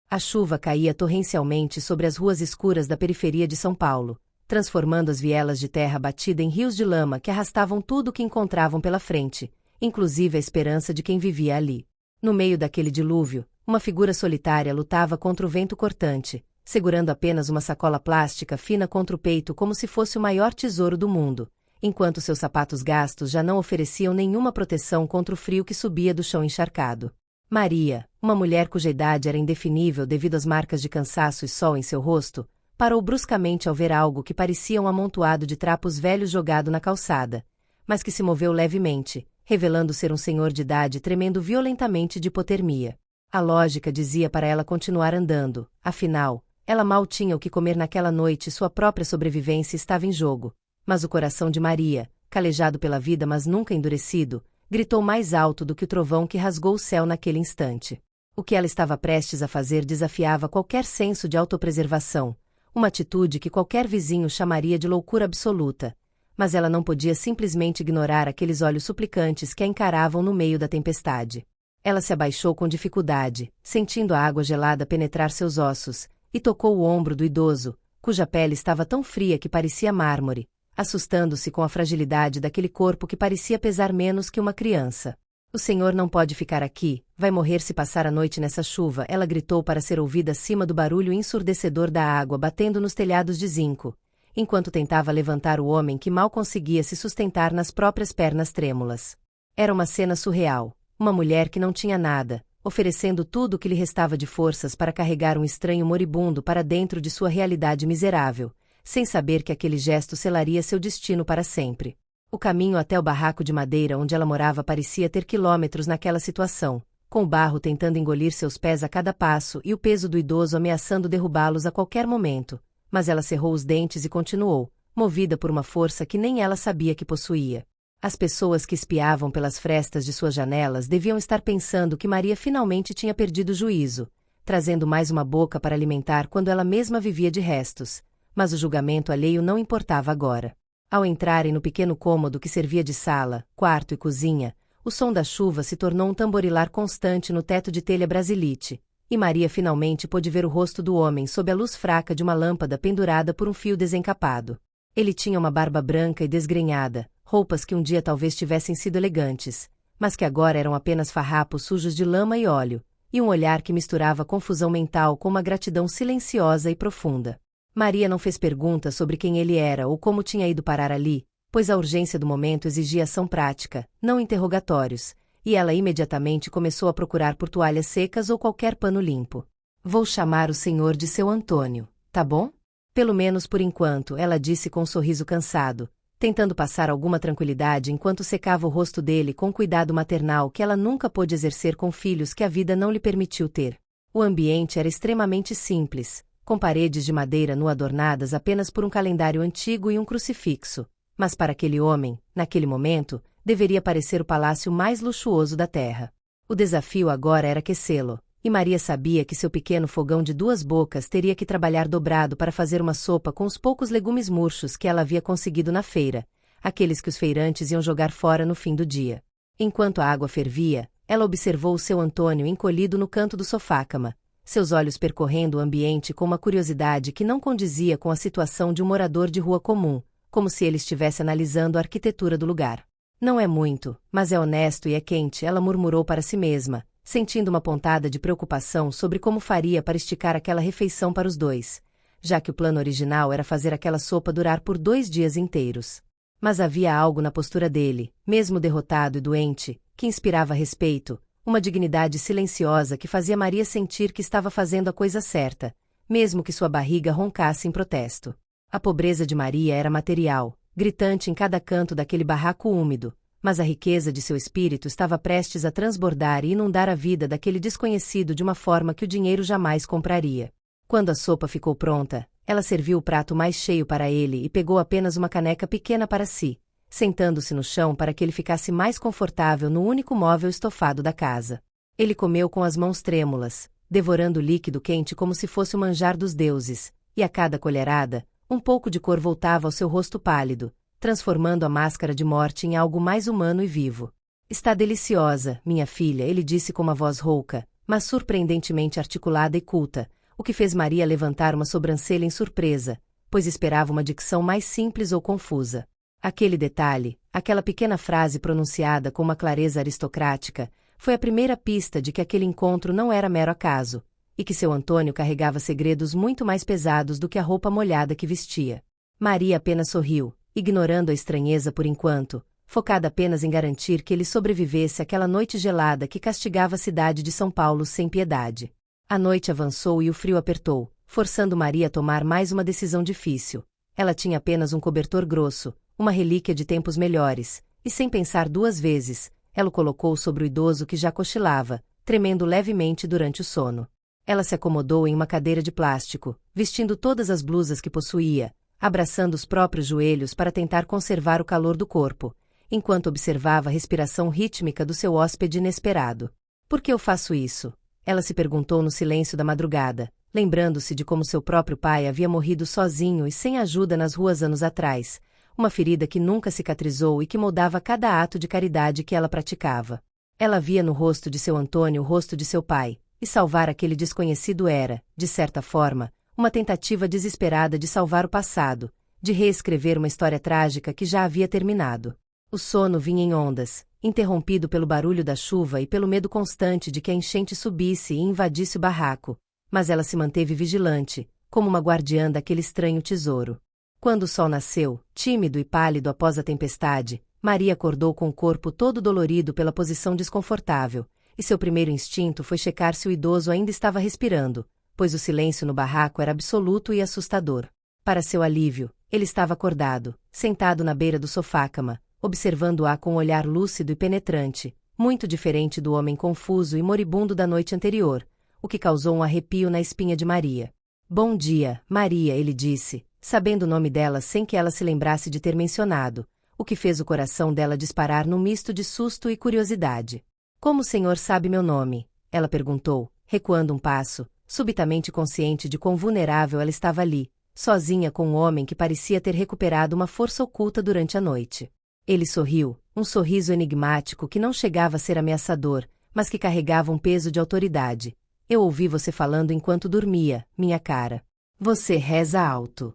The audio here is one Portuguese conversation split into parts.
A chuva caía torrencialmente sobre as ruas escuras da periferia de São Paulo, transformando as vielas de terra batida em rios de lama que arrastavam tudo o que encontravam pela frente, inclusive a esperança de quem vivia ali. No meio daquele dilúvio, uma figura solitária lutava contra o vento cortante, segurando apenas uma sacola plástica fina contra o peito como se fosse o maior tesouro do mundo, enquanto seus sapatos gastos já não ofereciam nenhuma proteção contra o frio que subia do chão encharcado. Maria, uma mulher cuja idade era indefinível devido às marcas de cansaço e sol em seu rosto, parou bruscamente ao ver algo que parecia um amontoado de trapos velhos jogado na calçada, mas que se moveu levemente, revelando ser um senhor de idade tremendo violentamente de hipotermia. A lógica dizia para ela continuar andando, afinal, ela mal tinha o que comer naquela noite e sua própria sobrevivência estava em jogo. Mas o coração de Maria, calejado pela vida mas nunca endurecido, gritou mais alto do que o trovão que rasgou o céu naquele instante. O que ela estava prestes a fazer desafiava qualquer senso de autopreservação, uma atitude que qualquer vizinho chamaria de loucura absoluta, mas ela não podia simplesmente ignorar aqueles olhos suplicantes que a encaravam no meio da tempestade. Ela se abaixou com dificuldade, sentindo a água gelada penetrar seus ossos, e tocou o ombro do idoso, cuja pele estava tão fria que parecia mármore, assustando-se com a fragilidade daquele corpo que parecia pesar menos que uma criança. O senhor não pode ficar aqui, vai morrer se passar a noite nessa chuva, ela gritou para ser ouvida acima do barulho ensurdecedor da água batendo nos telhados de zinco, enquanto tentava levantar o homem que mal conseguia se sustentar nas próprias pernas trêmulas. Era uma cena surreal, uma mulher que não tinha nada, oferecendo tudo o que lhe restava de forças para carregar um estranho moribundo para dentro de sua realidade miserável, sem saber que aquele gesto selaria seu destino para sempre. O caminho até o barraco de madeira onde ela morava parecia ter quilômetros naquela situação, com o barro tentando engolir seus pés a cada passo e o peso do idoso ameaçando derrubá-los a qualquer momento, mas ela cerrou os dentes e continuou, movida por uma força que nem ela sabia que possuía. As pessoas que espiavam pelas frestas de suas janelas deviam estar pensando que Maria finalmente tinha perdido o juízo, trazendo mais uma boca para alimentar quando ela mesma vivia de restos. Mas o julgamento alheio não importava agora. Ao entrarem no pequeno cômodo que servia de sala, quarto e cozinha, o som da chuva se tornou um tamborilar constante no teto de telha brasilite, e Maria finalmente pôde ver o rosto do homem sob a luz fraca de uma lâmpada pendurada por um fio desencapado. Ele tinha uma barba branca e desgrenhada, roupas que um dia talvez tivessem sido elegantes, mas que agora eram apenas farrapos sujos de lama e óleo, e um olhar que misturava confusão mental com uma gratidão silenciosa e profunda. Maria não fez perguntas sobre quem ele era ou como tinha ido parar ali, pois a urgência do momento exigia ação prática, não interrogatórios, e ela imediatamente começou a procurar por toalhas secas ou qualquer pano limpo. Vou chamar o senhor de seu Antônio, tá bom? Pelo menos por enquanto, ela disse com um sorriso cansado, tentando passar alguma tranquilidade enquanto secava o rosto dele com cuidado maternal que ela nunca pôde exercer com filhos que a vida não lhe permitiu ter. O ambiente era extremamente simples, com paredes de madeira nu adornadas apenas por um calendário antigo e um crucifixo, mas para aquele homem, naquele momento, deveria parecer o palácio mais luxuoso da terra. O desafio agora era aquecê-lo, e Maria sabia que seu pequeno fogão de 2 bocas teria que trabalhar dobrado para fazer uma sopa com os poucos legumes murchos que ela havia conseguido na feira, aqueles que os feirantes iam jogar fora no fim do dia. Enquanto a água fervia, ela observou o seu Antônio encolhido no canto do sofá-cama, seus olhos percorrendo o ambiente com uma curiosidade que não condizia com a situação de um morador de rua comum, como se ele estivesse analisando a arquitetura do lugar. Não é muito, mas é honesto e é quente, ela murmurou para si mesma, sentindo uma pontada de preocupação sobre como faria para esticar aquela refeição para os dois, já que o plano original era fazer aquela sopa durar por 2 dias inteiros. Mas havia algo na postura dele, mesmo derrotado e doente, que inspirava respeito, uma dignidade silenciosa que fazia Maria sentir que estava fazendo a coisa certa, mesmo que sua barriga roncasse em protesto. A pobreza de Maria era material, gritante em cada canto daquele barraco úmido, mas a riqueza de seu espírito estava prestes a transbordar e inundar a vida daquele desconhecido de uma forma que o dinheiro jamais compraria. Quando a sopa ficou pronta, ela serviu o prato mais cheio para ele e pegou apenas uma caneca pequena para si, sentando-se no chão para que ele ficasse mais confortável no único móvel estofado da casa. Ele comeu com as mãos trêmulas, devorando o líquido quente como se fosse o manjar dos deuses, e a cada colherada, um pouco de cor voltava ao seu rosto pálido, transformando a máscara de morte em algo mais humano e vivo. Está deliciosa, minha filha, ele disse com uma voz rouca, mas surpreendentemente articulada e culta, o que fez Maria levantar uma sobrancelha em surpresa, pois esperava uma dicção mais simples ou confusa. Aquele detalhe, aquela pequena frase pronunciada com uma clareza aristocrática, foi a primeira pista de que aquele encontro não era mero acaso, e que seu Antônio carregava segredos muito mais pesados do que a roupa molhada que vestia. Maria apenas sorriu, ignorando a estranheza por enquanto, focada apenas em garantir que ele sobrevivesse àquela noite gelada que castigava a cidade de São Paulo sem piedade. A noite avançou e o frio apertou, forçando Maria a tomar mais uma decisão difícil. Ela tinha apenas um cobertor grosso, uma relíquia de tempos melhores, e sem pensar duas vezes, ela o colocou sobre o idoso que já cochilava, tremendo levemente durante o sono. Ela se acomodou em uma cadeira de plástico, vestindo todas as blusas que possuía, abraçando os próprios joelhos para tentar conservar o calor do corpo, enquanto observava a respiração rítmica do seu hóspede inesperado. Por que eu faço isso? Ela se perguntou no silêncio da madrugada, lembrando-se de como seu próprio pai havia morrido sozinho e sem ajuda nas ruas anos atrás, uma ferida que nunca cicatrizou e que moldava cada ato de caridade que ela praticava. Ela via no rosto de seu Antônio o rosto de seu pai, e salvar aquele desconhecido era, de certa forma, uma tentativa desesperada de salvar o passado, de reescrever uma história trágica que já havia terminado. O sono vinha em ondas, interrompido pelo barulho da chuva e pelo medo constante de que a enchente subisse e invadisse o barraco, mas ela se manteve vigilante, como uma guardiã daquele estranho tesouro. Quando o sol nasceu, tímido e pálido após a tempestade, Maria acordou com o corpo todo dolorido pela posição desconfortável, e seu primeiro instinto foi checar se o idoso ainda estava respirando, pois o silêncio no barraco era absoluto e assustador. Para seu alívio, ele estava acordado, sentado na beira do sofá-cama, observando-a com um olhar lúcido e penetrante, muito diferente do homem confuso e moribundo da noite anterior, o que causou um arrepio na espinha de Maria. Bom dia, Maria, ele disse, sabendo o nome dela sem que ela se lembrasse de ter mencionado, o que fez o coração dela disparar num misto de susto e curiosidade. Como o senhor sabe meu nome? Ela perguntou, recuando um passo, subitamente consciente de quão vulnerável ela estava ali, sozinha com um homem que parecia ter recuperado uma força oculta durante a noite. Ele sorriu, um sorriso enigmático que não chegava a ser ameaçador, mas que carregava um peso de autoridade. Eu ouvi você falando enquanto dormia, minha cara. Você reza alto.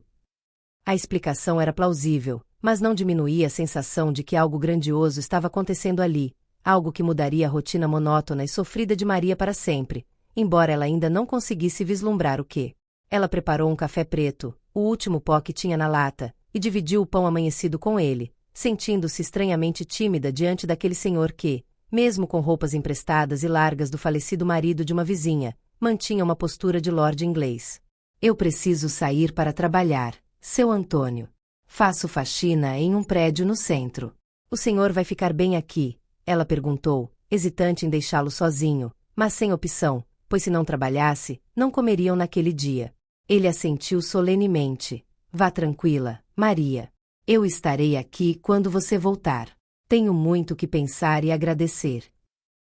A explicação era plausível, mas não diminuía a sensação de que algo grandioso estava acontecendo ali, algo que mudaria a rotina monótona e sofrida de Maria para sempre, embora ela ainda não conseguisse vislumbrar o que. Ela preparou um café preto, o último pó que tinha na lata, e dividiu o pão amanhecido com ele, sentindo-se estranhamente tímida diante daquele senhor que, mesmo com roupas emprestadas e largas do falecido marido de uma vizinha, mantinha uma postura de lorde inglês. Eu preciso sair para trabalhar, seu Antônio. Faço faxina em um prédio no centro. O senhor vai ficar bem aqui? Ela perguntou, hesitante em deixá-lo sozinho, mas sem opção, pois se não trabalhasse, não comeriam naquele dia. Ele assentiu solenemente. Vá tranquila, Maria. Eu estarei aqui quando você voltar. Tenho muito que pensar e agradecer.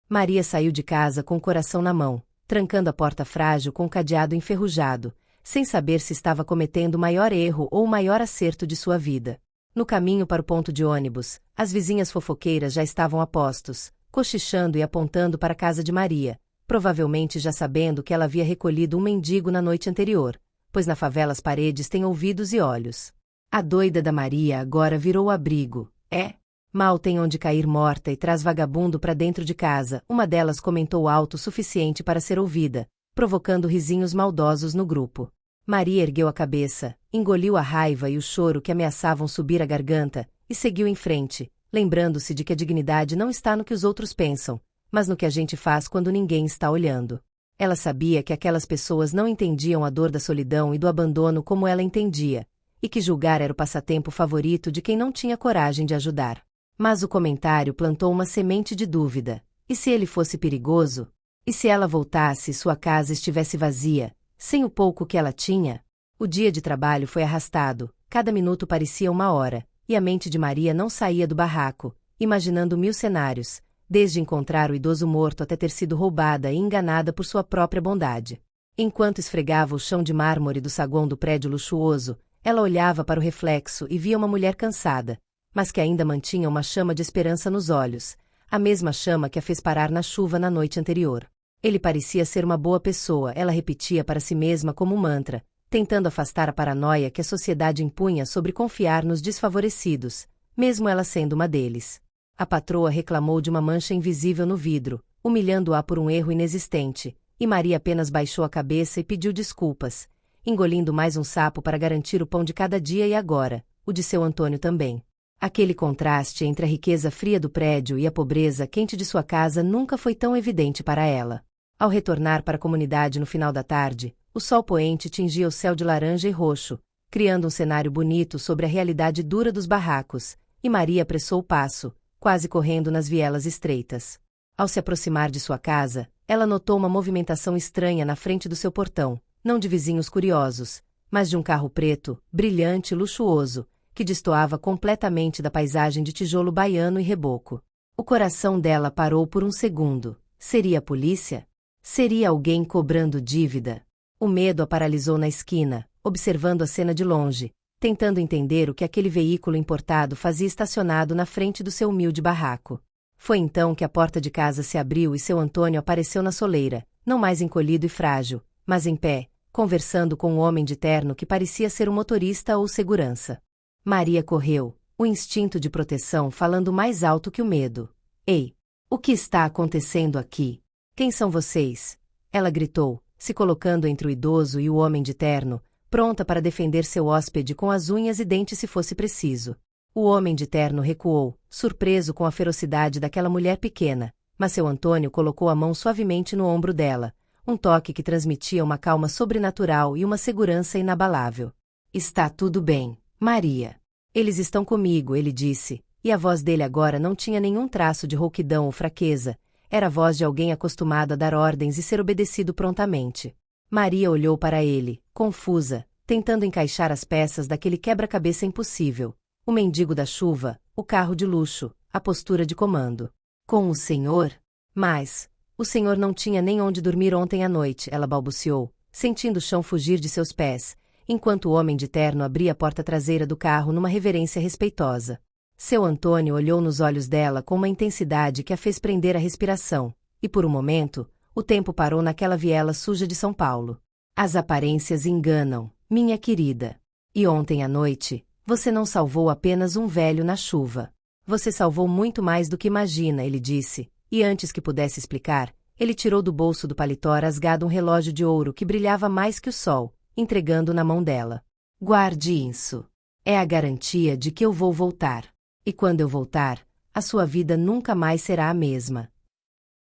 Maria saiu de casa com o coração na mão, trancando a porta frágil com o cadeado enferrujado, sem saber se estava cometendo o maior erro ou o maior acerto de sua vida. No caminho para o ponto de ônibus, as vizinhas fofoqueiras já estavam a postos, cochichando e apontando para a casa de Maria, provavelmente já sabendo que ela havia recolhido um mendigo na noite anterior, pois na favela as paredes têm ouvidos e olhos. A doida da Maria agora virou o abrigo, é? Mal tem onde cair morta e traz vagabundo para dentro de casa, uma delas comentou alto o suficiente para ser ouvida, provocando risinhos maldosos no grupo. Maria ergueu a cabeça, engoliu a raiva e o choro que ameaçavam subir a garganta, e seguiu em frente, lembrando-se de que a dignidade não está no que os outros pensam, mas no que a gente faz quando ninguém está olhando. Ela sabia que aquelas pessoas não entendiam a dor da solidão e do abandono como ela entendia, e que julgar era o passatempo favorito de quem não tinha coragem de ajudar. Mas o comentário plantou uma semente de dúvida. E se ele fosse perigoso? E se ela voltasse e sua casa estivesse vazia, sem o pouco que ela tinha? O dia de trabalho foi arrastado, cada minuto parecia uma hora, e a mente de Maria não saía do barraco, imaginando 1000 cenários, desde encontrar o idoso morto até ter sido roubada e enganada por sua própria bondade. Enquanto esfregava o chão de mármore do saguão do prédio luxuoso, ela olhava para o reflexo e via uma mulher cansada, mas que ainda mantinha uma chama de esperança nos olhos, a mesma chama que a fez parar na chuva na noite anterior. Ele parecia ser uma boa pessoa, ela repetia para si mesma como um mantra, tentando afastar a paranoia que a sociedade impunha sobre confiar nos desfavorecidos, mesmo ela sendo uma deles. A patroa reclamou de uma mancha invisível no vidro, humilhando-a por um erro inexistente, e Maria apenas baixou a cabeça e pediu desculpas, engolindo mais um sapo para garantir o pão de cada dia e agora, o de seu Antônio também. Aquele contraste entre a riqueza fria do prédio e a pobreza quente de sua casa nunca foi tão evidente para ela. Ao retornar para a comunidade no final da tarde, o sol poente tingia o céu de laranja e roxo, criando um cenário bonito sobre a realidade dura dos barracos, e Maria apressou o passo, quase correndo nas vielas estreitas. Ao se aproximar de sua casa, ela notou uma movimentação estranha na frente do seu portão, não de vizinhos curiosos, mas de um carro preto, brilhante e luxuoso, que destoava completamente da paisagem de tijolo baiano e reboco. O coração dela parou por um segundo. Seria a polícia? Seria alguém cobrando dívida? O medo a paralisou na esquina, observando a cena de longe, tentando entender o que aquele veículo importado fazia estacionado na frente do seu humilde barraco. Foi então que a porta de casa se abriu e seu Antônio apareceu na soleira, não mais encolhido e frágil, mas em pé, conversando com um homem de terno que parecia ser um motorista ou segurança. Maria correu, o instinto de proteção falando mais alto que o medo. Ei! O que está acontecendo aqui? Quem são vocês? Ela gritou, se colocando entre o idoso e o homem de terno, pronta para defender seu hóspede com as unhas e dentes se fosse preciso. O homem de terno recuou, surpreso com a ferocidade daquela mulher pequena, mas seu Antônio colocou a mão suavemente no ombro dela, um toque que transmitia uma calma sobrenatural e uma segurança inabalável. Está tudo bem, Maria. Eles estão comigo, ele disse, e a voz dele agora não tinha nenhum traço de rouquidão ou fraqueza, era a voz de alguém acostumado a dar ordens e ser obedecido prontamente. Maria olhou para ele, confusa, tentando encaixar as peças daquele quebra-cabeça impossível. O mendigo da chuva, o carro de luxo, a postura de comando. Com o senhor? Mas, o senhor não tinha nem onde dormir ontem à noite, ela balbuciou, sentindo o chão fugir de seus pés, enquanto o homem de terno abria a porta traseira do carro numa reverência respeitosa. Seu Antônio olhou nos olhos dela com uma intensidade que a fez prender a respiração, e por um momento, o tempo parou naquela viela suja de São Paulo. As aparências enganam, minha querida. E ontem à noite, você não salvou apenas um velho na chuva. Você salvou muito mais do que imagina, ele disse, e antes que pudesse explicar, ele tirou do bolso do paletó rasgado um relógio de ouro que brilhava mais que o sol, entregando na mão dela. Guarde isso. É a garantia de que eu vou voltar. E quando eu voltar, a sua vida nunca mais será a mesma.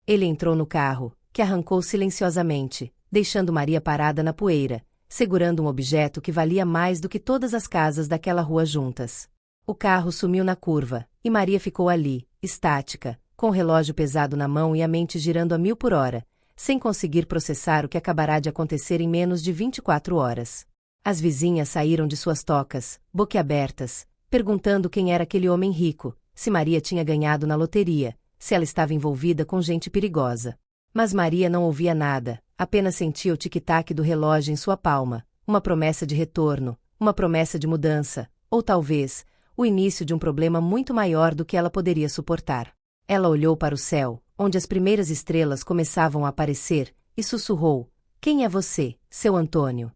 Ele entrou no carro, que arrancou silenciosamente, deixando Maria parada na poeira, segurando um objeto que valia mais do que todas as casas daquela rua juntas. O carro sumiu na curva, e Maria ficou ali, estática, com o relógio pesado na mão e a mente girando a 1000 por hora, sem conseguir processar o que acabará de acontecer em menos de 24 horas. As vizinhas saíram de suas tocas, boquiabertas, perguntando quem era aquele homem rico, se Maria tinha ganhado na loteria, se ela estava envolvida com gente perigosa. Mas Maria não ouvia nada, apenas sentia o tic-tac do relógio em sua palma, uma promessa de retorno, uma promessa de mudança, ou talvez, o início de um problema muito maior do que ela poderia suportar. Ela olhou para o céu, onde as primeiras estrelas começavam a aparecer, e sussurrou: Quem é você, seu Antônio?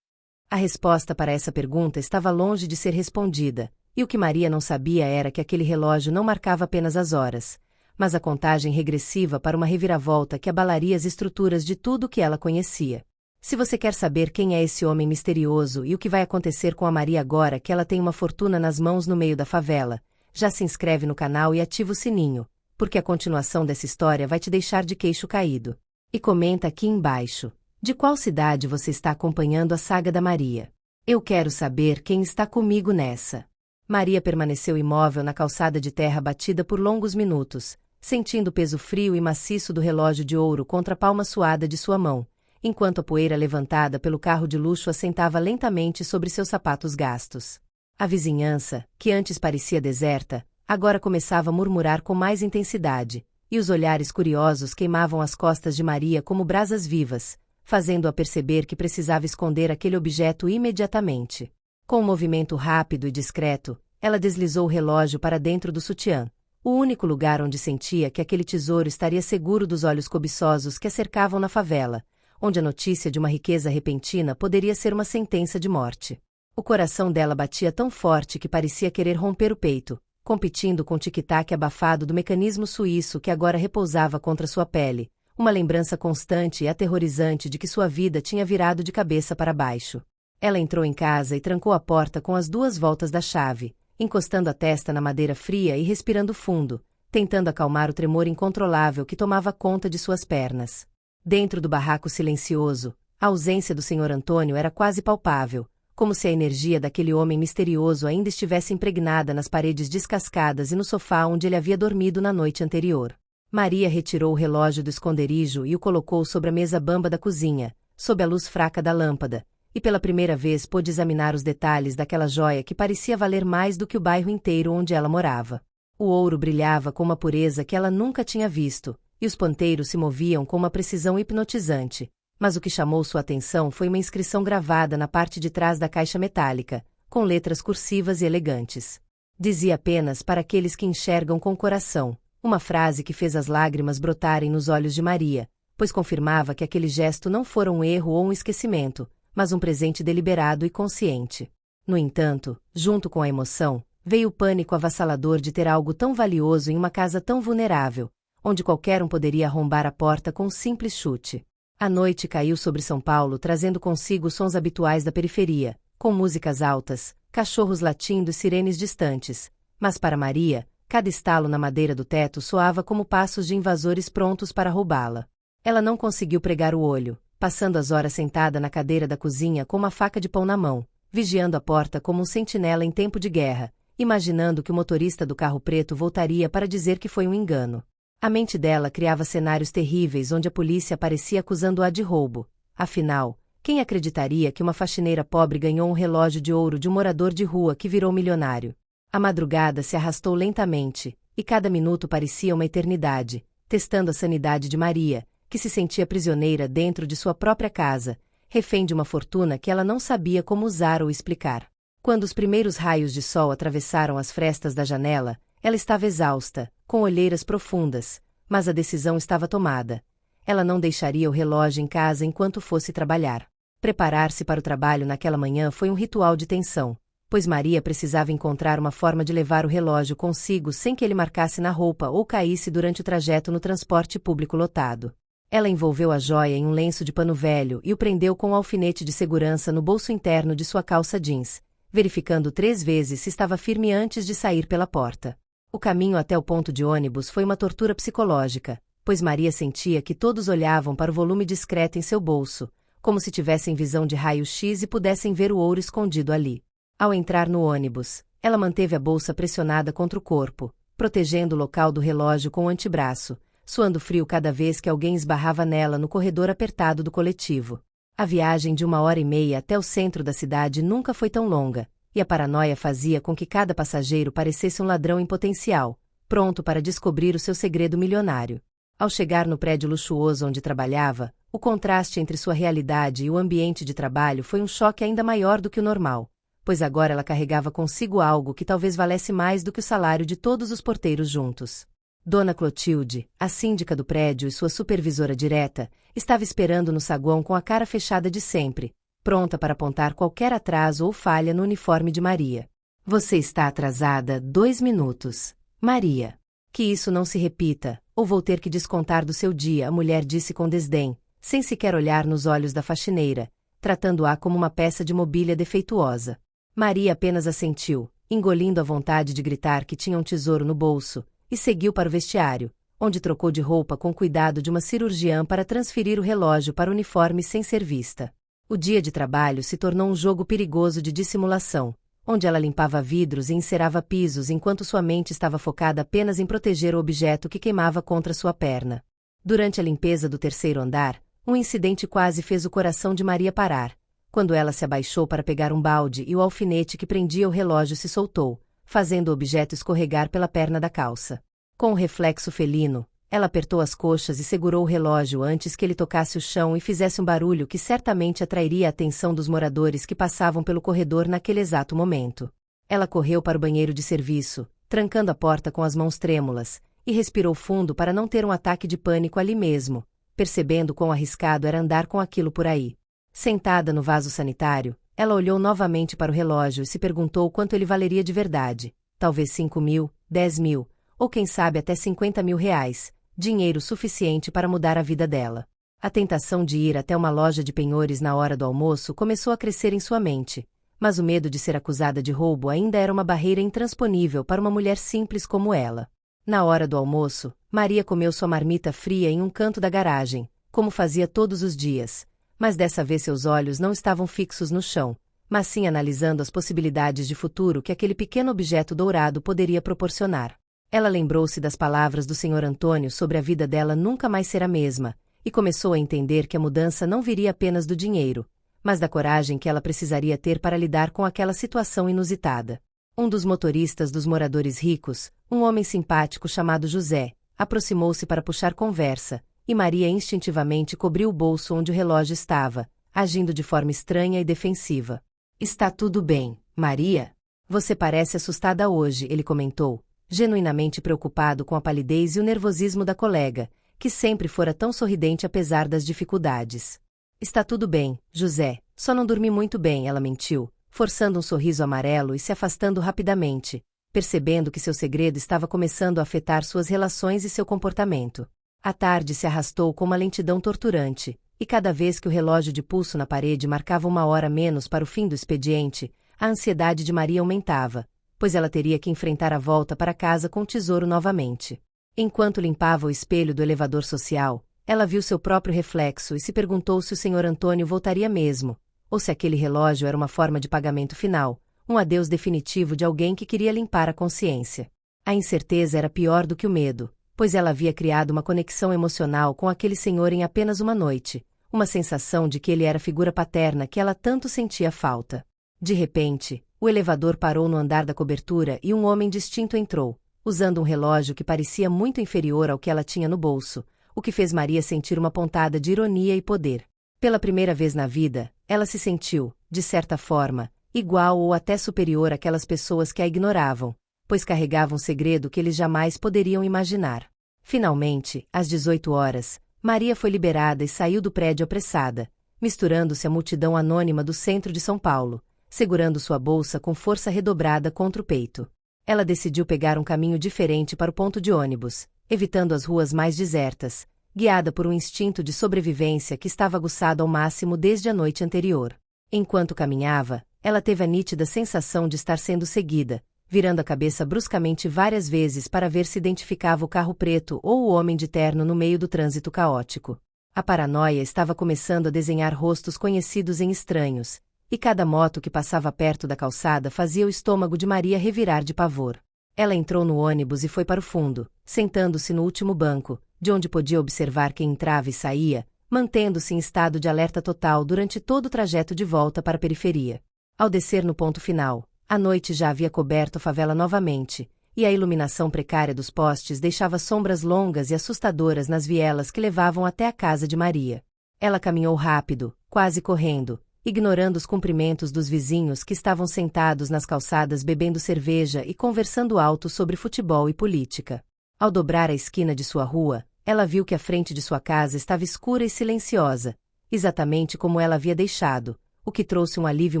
A resposta para essa pergunta estava longe de ser respondida, e o que Maria não sabia era que aquele relógio não marcava apenas as horas, mas a contagem regressiva para uma reviravolta que abalaria as estruturas de tudo o que ela conhecia. Se você quer saber quem é esse homem misterioso e o que vai acontecer com a Maria agora que ela tem uma fortuna nas mãos no meio da favela, já se inscreve no canal e ativa o sininho, porque a continuação dessa história vai te deixar de queixo caído. E comenta aqui embaixo, de qual cidade você está acompanhando a saga da Maria. Eu quero saber quem está comigo nessa. Maria permaneceu imóvel na calçada de terra batida por longos minutos, sentindo o peso frio e maciço do relógio de ouro contra a palma suada de sua mão, enquanto a poeira levantada pelo carro de luxo assentava lentamente sobre seus sapatos gastos. A vizinhança, que antes parecia deserta, agora começava a murmurar com mais intensidade, e os olhares curiosos queimavam as costas de Maria como brasas vivas, fazendo-a perceber que precisava esconder aquele objeto imediatamente. Com um movimento rápido e discreto, ela deslizou o relógio para dentro do sutiã, O único lugar onde sentia que aquele tesouro estaria seguro dos olhos cobiçosos que a cercavam na favela, onde a notícia de uma riqueza repentina poderia ser uma sentença de morte. O coração dela batia tão forte que parecia querer romper o peito, competindo com o tic-tac abafado do mecanismo suíço que agora repousava contra sua pele, uma lembrança constante e aterrorizante de que sua vida tinha virado de cabeça para baixo. Ela entrou em casa e trancou a porta com as 2 voltas da chave, encostando a testa na madeira fria e respirando fundo, tentando acalmar o tremor incontrolável que tomava conta de suas pernas. Dentro do barraco silencioso, a ausência do Sr. Antônio era quase palpável, como se a energia daquele homem misterioso ainda estivesse impregnada nas paredes descascadas e no sofá onde ele havia dormido na noite anterior. Maria retirou o relógio do esconderijo e o colocou sobre a mesa bamba da cozinha, sob a luz fraca da lâmpada, e pela primeira vez pôde examinar os detalhes daquela joia que parecia valer mais do que o bairro inteiro onde ela morava. O ouro brilhava com uma pureza que ela nunca tinha visto, e os ponteiros se moviam com uma precisão hipnotizante. Mas o que chamou sua atenção foi uma inscrição gravada na parte de trás da caixa metálica, com letras cursivas e elegantes. Dizia apenas para aqueles que enxergam com o coração, uma frase que fez as lágrimas brotarem nos olhos de Maria, pois confirmava que aquele gesto não fora um erro ou um esquecimento, mas um presente deliberado e consciente. No entanto, junto com a emoção, veio o pânico avassalador de ter algo tão valioso em uma casa tão vulnerável, onde qualquer um poderia arrombar a porta com um simples chute. A noite caiu sobre São Paulo trazendo consigo os sons habituais da periferia, com músicas altas, cachorros latindo e sirenes distantes, mas para Maria, cada estalo na madeira do teto soava como passos de invasores prontos para roubá-la. Ela não conseguiu pregar o olho, passando as horas sentada na cadeira da cozinha com uma faca de pão na mão, vigiando a porta como um sentinela em tempo de guerra, imaginando que o motorista do carro preto voltaria para dizer que foi um engano. A mente dela criava cenários terríveis onde a polícia aparecia acusando-a de roubo. Afinal, quem acreditaria que uma faxineira pobre ganhou um relógio de ouro de um morador de rua que virou milionário? A madrugada se arrastou lentamente, e cada minuto parecia uma eternidade, testando a sanidade de Maria, que se sentia prisioneira dentro de sua própria casa, refém de uma fortuna que ela não sabia como usar ou explicar. Quando os primeiros raios de sol atravessaram as frestas da janela, ela estava exausta, com olheiras profundas, mas a decisão estava tomada. Ela não deixaria o relógio em casa enquanto fosse trabalhar. Preparar-se para o trabalho naquela manhã foi um ritual de tensão, pois Maria precisava encontrar uma forma de levar o relógio consigo sem que ele marcasse na roupa ou caísse durante o trajeto no transporte público lotado. Ela envolveu a joia em um lenço de pano velho e o prendeu com um alfinete de segurança no bolso interno de sua calça jeans, verificando 3 vezes se estava firme antes de sair pela porta. O caminho até o ponto de ônibus foi uma tortura psicológica, pois Maria sentia que todos olhavam para o volume discreto em seu bolso, como se tivessem visão de raio-x e pudessem ver o ouro escondido ali. Ao entrar no ônibus, ela manteve a bolsa pressionada contra o corpo, protegendo o local do relógio com o antebraço, suando frio cada vez que alguém esbarrava nela no corredor apertado do coletivo. A viagem de 1h30 até o centro da cidade nunca foi tão longa, e a paranoia fazia com que cada passageiro parecesse um ladrão em potencial, pronto para descobrir o seu segredo milionário. Ao chegar no prédio luxuoso onde trabalhava, o contraste entre sua realidade e o ambiente de trabalho foi um choque ainda maior do que o normal, pois agora ela carregava consigo algo que talvez valesse mais do que o salário de todos os porteiros juntos. Dona Clotilde, a síndica do prédio e sua supervisora direta, estava esperando no saguão com a cara fechada de sempre, pronta para apontar qualquer atraso ou falha no uniforme de Maria. Você está atrasada 2 minutos. Maria. Que isso não se repita, ou vou ter que descontar do seu dia, a mulher disse com desdém, sem sequer olhar nos olhos da faxineira, tratando-a como uma peça de mobília defeituosa. Maria apenas assentiu, engolindo a vontade de gritar que tinha um tesouro no bolso, e seguiu para o vestiário, onde trocou de roupa com cuidado de uma cirurgiã para transferir o relógio para o uniforme sem ser vista. O dia de trabalho se tornou um jogo perigoso de dissimulação, onde ela limpava vidros e encerava pisos enquanto sua mente estava focada apenas em proteger o objeto que queimava contra sua perna. Durante a limpeza do 3º andar, um incidente quase fez o coração de Maria parar, quando ela se abaixou para pegar um balde e o alfinete que prendia o relógio se soltou, fazendo o objeto escorregar pela perna da calça. Com um reflexo felino, ela apertou as coxas e segurou o relógio antes que ele tocasse o chão e fizesse um barulho que certamente atrairia a atenção dos moradores que passavam pelo corredor naquele exato momento. Ela correu para o banheiro de serviço, trancando a porta com as mãos trêmulas, e respirou fundo para não ter um ataque de pânico ali mesmo, percebendo quão arriscado era andar com aquilo por aí. Sentada no vaso sanitário, ela olhou novamente para o relógio e se perguntou quanto ele valeria de verdade. Talvez 5.000, 10.000, ou quem sabe até 50.000 reais, dinheiro suficiente para mudar a vida dela. A tentação de ir até uma loja de penhores na hora do almoço começou a crescer em sua mente, mas o medo de ser acusada de roubo ainda era uma barreira intransponível para uma mulher simples como ela. Na hora do almoço, Maria comeu sua marmita fria em um canto da garagem, como fazia todos os dias, mas dessa vez seus olhos não estavam fixos no chão, mas sim analisando as possibilidades de futuro que aquele pequeno objeto dourado poderia proporcionar. Ela lembrou-se das palavras do Sr. Antônio sobre a vida dela nunca mais ser a mesma, e começou a entender que a mudança não viria apenas do dinheiro, mas da coragem que ela precisaria ter para lidar com aquela situação inusitada. Um dos motoristas dos moradores ricos, um homem simpático chamado José, aproximou-se para puxar conversa, e Maria instintivamente cobriu o bolso onde o relógio estava, agindo de forma estranha e defensiva. "Está tudo bem, Maria? Você parece assustada hoje", ele comentou, genuinamente preocupado com a palidez e o nervosismo da colega, que sempre fora tão sorridente apesar das dificuldades. "Está tudo bem, José, só não dormi muito bem", ela mentiu, forçando um sorriso amarelo e se afastando rapidamente, percebendo que seu segredo estava começando a afetar suas relações e seu comportamento. A tarde se arrastou com uma lentidão torturante, e cada vez que o relógio de pulso na parede marcava 1 hora menos para o fim do expediente, a ansiedade de Maria aumentava, pois ela teria que enfrentar a volta para casa com o tesouro novamente. Enquanto limpava o espelho do elevador social, ela viu seu próprio reflexo e se perguntou se o Sr. Antônio voltaria mesmo, ou se aquele relógio era uma forma de pagamento final, um adeus definitivo de alguém que queria limpar a consciência. A incerteza era pior do que o medo, pois ela havia criado uma conexão emocional com aquele senhor em apenas uma noite, uma sensação de que ele era a figura paterna que ela tanto sentia falta. De repente, o elevador parou no andar da cobertura e um homem distinto entrou, usando um relógio que parecia muito inferior ao que ela tinha no bolso, o que fez Maria sentir uma pontada de ironia e poder. Pela primeira vez na vida, ela se sentiu, de certa forma, igual ou até superior àquelas pessoas que a ignoravam, pois carregava um segredo que eles jamais poderiam imaginar. Finalmente, às 18 horas, Maria foi liberada e saiu do prédio apressada, misturando-se à multidão anônima do centro de São Paulo, segurando sua bolsa com força redobrada contra o peito. Ela decidiu pegar um caminho diferente para o ponto de ônibus, evitando as ruas mais desertas, guiada por um instinto de sobrevivência que estava aguçado ao máximo desde a noite anterior. Enquanto caminhava, ela teve a nítida sensação de estar sendo seguida, virando a cabeça bruscamente várias vezes para ver se identificava o carro preto ou o homem de terno no meio do trânsito caótico. A paranoia estava começando a desenhar rostos conhecidos em estranhos, e cada moto que passava perto da calçada fazia o estômago de Maria revirar de pavor. Ela entrou no ônibus e foi para o fundo, sentando-se no último banco, de onde podia observar quem entrava e saía, mantendo-se em estado de alerta total durante todo o trajeto de volta para a periferia. Ao descer no ponto final, a noite já havia coberto a favela novamente, e a iluminação precária dos postes deixava sombras longas e assustadoras nas vielas que levavam até a casa de Maria. Ela caminhou rápido, quase correndo, ignorando os cumprimentos dos vizinhos que estavam sentados nas calçadas bebendo cerveja e conversando alto sobre futebol e política. Ao dobrar a esquina de sua rua, ela viu que a frente de sua casa estava escura e silenciosa, exatamente como ela havia deixado, o que trouxe um alívio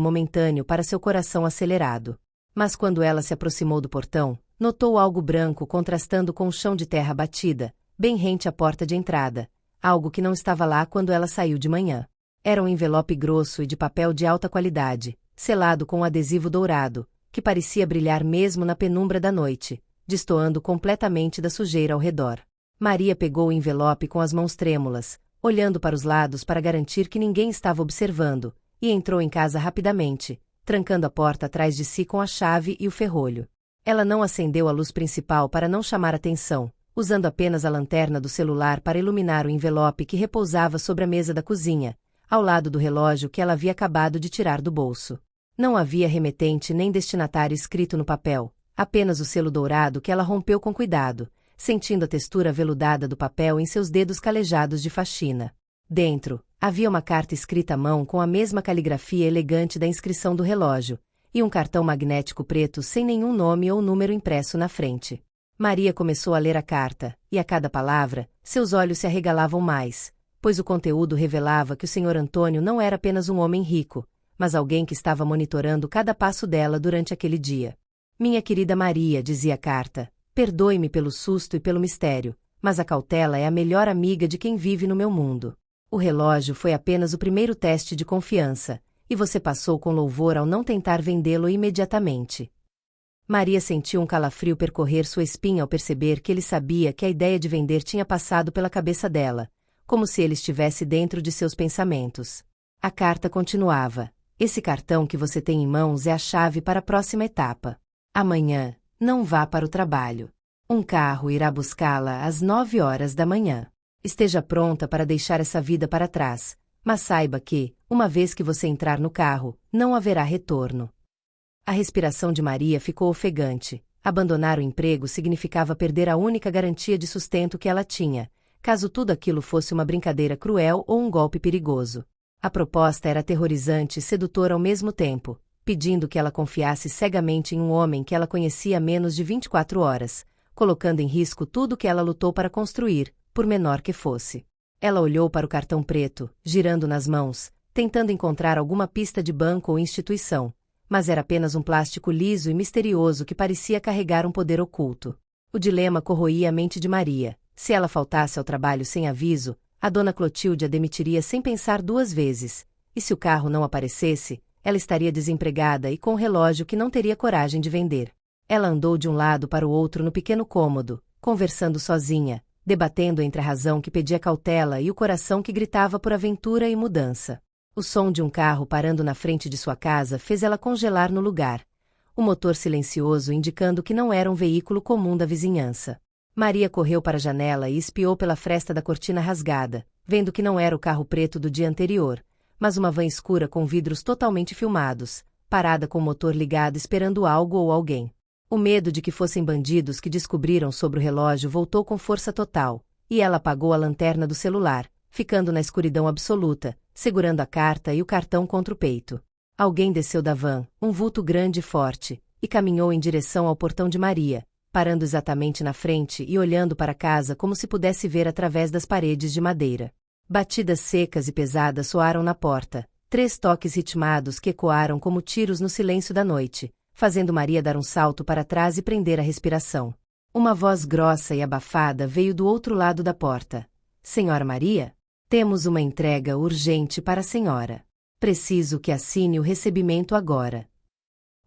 momentâneo para seu coração acelerado. Mas quando ela se aproximou do portão, notou algo branco contrastando com o chão de terra batida, bem rente à porta de entrada, algo que não estava lá quando ela saiu de manhã. Era um envelope grosso e de papel de alta qualidade, selado com um adesivo dourado, que parecia brilhar mesmo na penumbra da noite, destoando completamente da sujeira ao redor. Maria pegou o envelope com as mãos trêmulas, olhando para os lados para garantir que ninguém estava observando, e entrou em casa rapidamente, trancando a porta atrás de si com a chave e o ferrolho. Ela não acendeu a luz principal para não chamar atenção, usando apenas a lanterna do celular para iluminar o envelope que repousava sobre a mesa da cozinha, ao lado do relógio que ela havia acabado de tirar do bolso. Não havia remetente nem destinatário escrito no papel, apenas o selo dourado que ela rompeu com cuidado, sentindo a textura aveludada do papel em seus dedos calejados de faxina. Dentro, havia uma carta escrita à mão com a mesma caligrafia elegante da inscrição do relógio, e um cartão magnético preto sem nenhum nome ou número impresso na frente. Maria começou a ler a carta, e a cada palavra, seus olhos se arregalavam mais, pois o conteúdo revelava que o Sr. Antônio não era apenas um homem rico, mas alguém que estava monitorando cada passo dela durante aquele dia. Minha querida Maria, dizia a carta, perdoe-me pelo susto e pelo mistério, mas a cautela é a melhor amiga de quem vive no meu mundo. O relógio foi apenas o primeiro teste de confiança, e você passou com louvor ao não tentar vendê-lo imediatamente. Maria sentiu um calafrio percorrer sua espinha ao perceber que ele sabia que a ideia de vender tinha passado pela cabeça dela, como se ele estivesse dentro de seus pensamentos. A carta continuava: esse cartão que você tem em mãos é a chave para a próxima etapa. Amanhã, não vá para o trabalho. Um carro irá buscá-la às 9 horas da manhã. Esteja pronta para deixar essa vida para trás, mas saiba que, uma vez que você entrar no carro, não haverá retorno. A respiração de Maria ficou ofegante. Abandonar o emprego significava perder a única garantia de sustento que ela tinha, caso tudo aquilo fosse uma brincadeira cruel ou um golpe perigoso. A proposta era aterrorizante e sedutora ao mesmo tempo, pedindo que ela confiasse cegamente em um homem que ela conhecia há menos de 24 horas, colocando em risco tudo que ela lutou para construir, por menor que fosse. Ela olhou para o cartão preto, girando nas mãos, tentando encontrar alguma pista de banco ou instituição, mas era apenas um plástico liso e misterioso que parecia carregar um poder oculto. O dilema corroía a mente de Maria. Se ela faltasse ao trabalho sem aviso, a dona Clotilde a demitiria sem pensar duas vezes, e se o carro não aparecesse, ela estaria desempregada e com um relógio que não teria coragem de vender. Ela andou de um lado para o outro no pequeno cômodo, conversando sozinha, debatendo entre a razão que pedia cautela e o coração que gritava por aventura e mudança. O som de um carro parando na frente de sua casa fez ela congelar no lugar, o motor silencioso indicando que não era um veículo comum da vizinhança. Maria correu para a janela e espiou pela fresta da cortina rasgada, vendo que não era o carro preto do dia anterior, mas uma van escura com vidros totalmente filmados, parada com o motor ligado esperando algo ou alguém. O medo de que fossem bandidos que descobriram sobre o relógio voltou com força total, e ela apagou a lanterna do celular, ficando na escuridão absoluta, segurando a carta e o cartão contra o peito. Alguém desceu da van, um vulto grande e forte, e caminhou em direção ao portão de Maria, parando exatamente na frente e olhando para a casa como se pudesse ver através das paredes de madeira. Batidas secas e pesadas soaram na porta, 3 toques ritmados que ecoaram como tiros no silêncio da noite, fazendo Maria dar um salto para trás e prender a respiração. Uma voz grossa e abafada veio do outro lado da porta. Senhora Maria? Temos uma entrega urgente para a senhora. Preciso que assine o recebimento agora.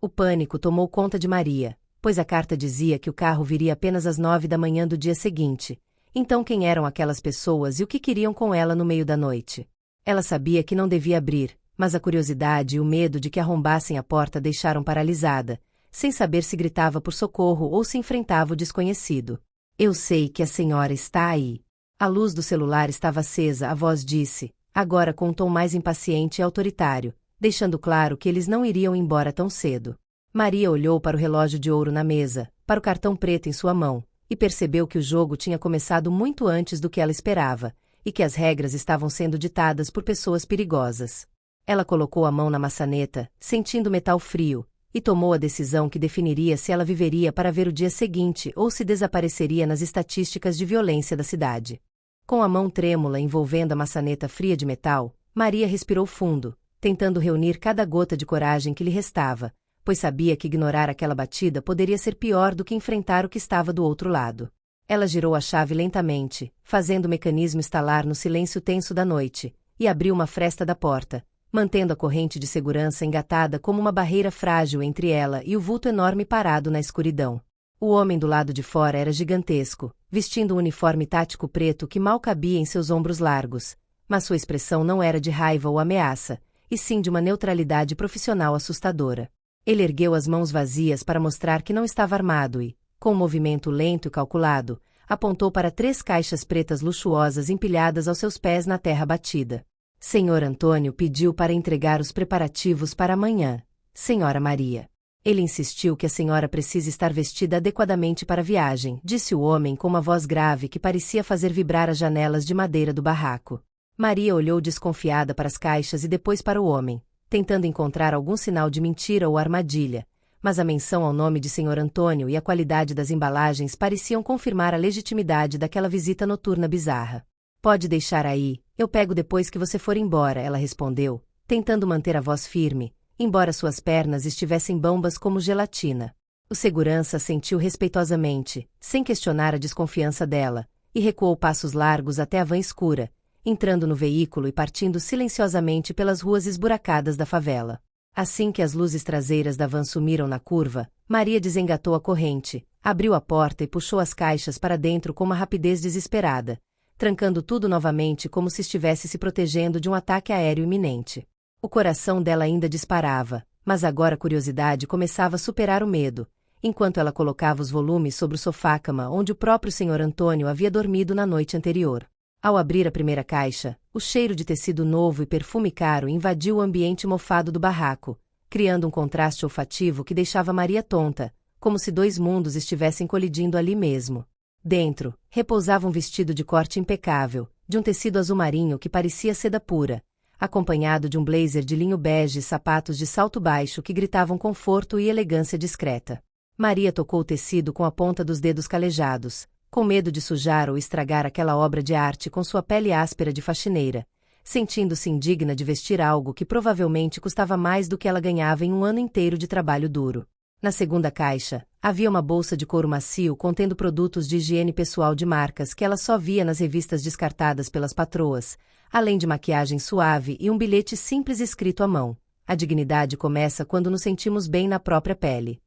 O pânico tomou conta de Maria, pois a carta dizia que o carro viria apenas às 9 da manhã do dia seguinte. Então quem eram aquelas pessoas e o que queriam com ela no meio da noite? Ela sabia que não devia abrir, mas a curiosidade e o medo de que arrombassem a porta deixaram paralisada, sem saber se gritava por socorro ou se enfrentava o desconhecido. Eu sei que a senhora está aí. A luz do celular estava acesa, a voz disse, agora com um tom mais impaciente e autoritário, deixando claro que eles não iriam embora tão cedo. Maria olhou para o relógio de ouro na mesa, para o cartão preto em sua mão, e percebeu que o jogo tinha começado muito antes do que ela esperava, e que as regras estavam sendo ditadas por pessoas perigosas. Ela colocou a mão na maçaneta, sentindo o metal frio, e tomou a decisão que definiria se ela viveria para ver o dia seguinte ou se desapareceria nas estatísticas de violência da cidade. Com a mão trêmula envolvendo a maçaneta fria de metal, Maria respirou fundo, tentando reunir cada gota de coragem que lhe restava, pois sabia que ignorar aquela batida poderia ser pior do que enfrentar o que estava do outro lado. Ela girou a chave lentamente, fazendo o mecanismo estalar no silêncio tenso da noite, e abriu uma fresta da porta, mantendo a corrente de segurança engatada como uma barreira frágil entre ela e o vulto enorme parado na escuridão. O homem do lado de fora era gigantesco, vestindo um uniforme tático preto que mal cabia em seus ombros largos, mas sua expressão não era de raiva ou ameaça, e sim de uma neutralidade profissional assustadora. Ele ergueu as mãos vazias para mostrar que não estava armado e, com um movimento lento e calculado, apontou para 3 caixas pretas luxuosas empilhadas aos seus pés na terra batida. Senhor Antônio pediu para entregar os preparativos para amanhã, Senhora Maria. Ele insistiu que a senhora precisa estar vestida adequadamente para a viagem, disse o homem com uma voz grave que parecia fazer vibrar as janelas de madeira do barraco. Maria olhou desconfiada para as caixas e depois para o homem, tentando encontrar algum sinal de mentira ou armadilha, mas a menção ao nome de Sr. Antônio e a qualidade das embalagens pareciam confirmar a legitimidade daquela visita noturna bizarra. Pode deixar aí, eu pego depois que você for embora, ela respondeu, tentando manter a voz firme, embora suas pernas estivessem bambas como gelatina. O segurança assentiu respeitosamente, sem questionar a desconfiança dela, e recuou passos largos até a van escura, entrando no veículo e partindo silenciosamente pelas ruas esburacadas da favela. Assim que as luzes traseiras da van sumiram na curva, Maria desengatou a corrente, abriu a porta e puxou as caixas para dentro com uma rapidez desesperada, trancando tudo novamente como se estivesse se protegendo de um ataque aéreo iminente. O coração dela ainda disparava, mas agora a curiosidade começava a superar o medo, enquanto ela colocava os volumes sobre o sofá-cama onde o próprio Sr. Antônio havia dormido na noite anterior. Ao abrir a primeira caixa, o cheiro de tecido novo e perfume caro invadiu o ambiente mofado do barraco, criando um contraste olfativo que deixava Maria tonta, como se dois mundos estivessem colidindo ali mesmo. Dentro, repousava um vestido de corte impecável, de um tecido azul marinho que parecia seda pura, acompanhado de um blazer de linho bege e sapatos de salto baixo que gritavam conforto e elegância discreta. Maria tocou o tecido com a ponta dos dedos calejados, com medo de sujar ou estragar aquela obra de arte com sua pele áspera de faxineira, sentindo-se indigna de vestir algo que provavelmente custava mais do que ela ganhava em um ano inteiro de trabalho duro. Na segunda caixa, havia uma bolsa de couro macio contendo produtos de higiene pessoal de marcas que ela só via nas revistas descartadas pelas patroas, além de maquiagem suave e um bilhete simples escrito à mão. A dignidade começa quando nos sentimos bem na própria pele.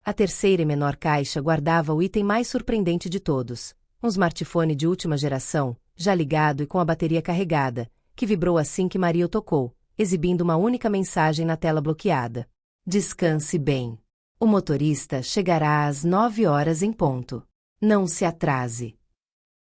A terceira e menor caixa guardava o item mais surpreendente de todos, um smartphone de última geração, já ligado e com a bateria carregada, que vibrou assim que Maria o tocou, exibindo uma única mensagem na tela bloqueada. Descanse bem. O motorista chegará às 9 horas em ponto. Não se atrase.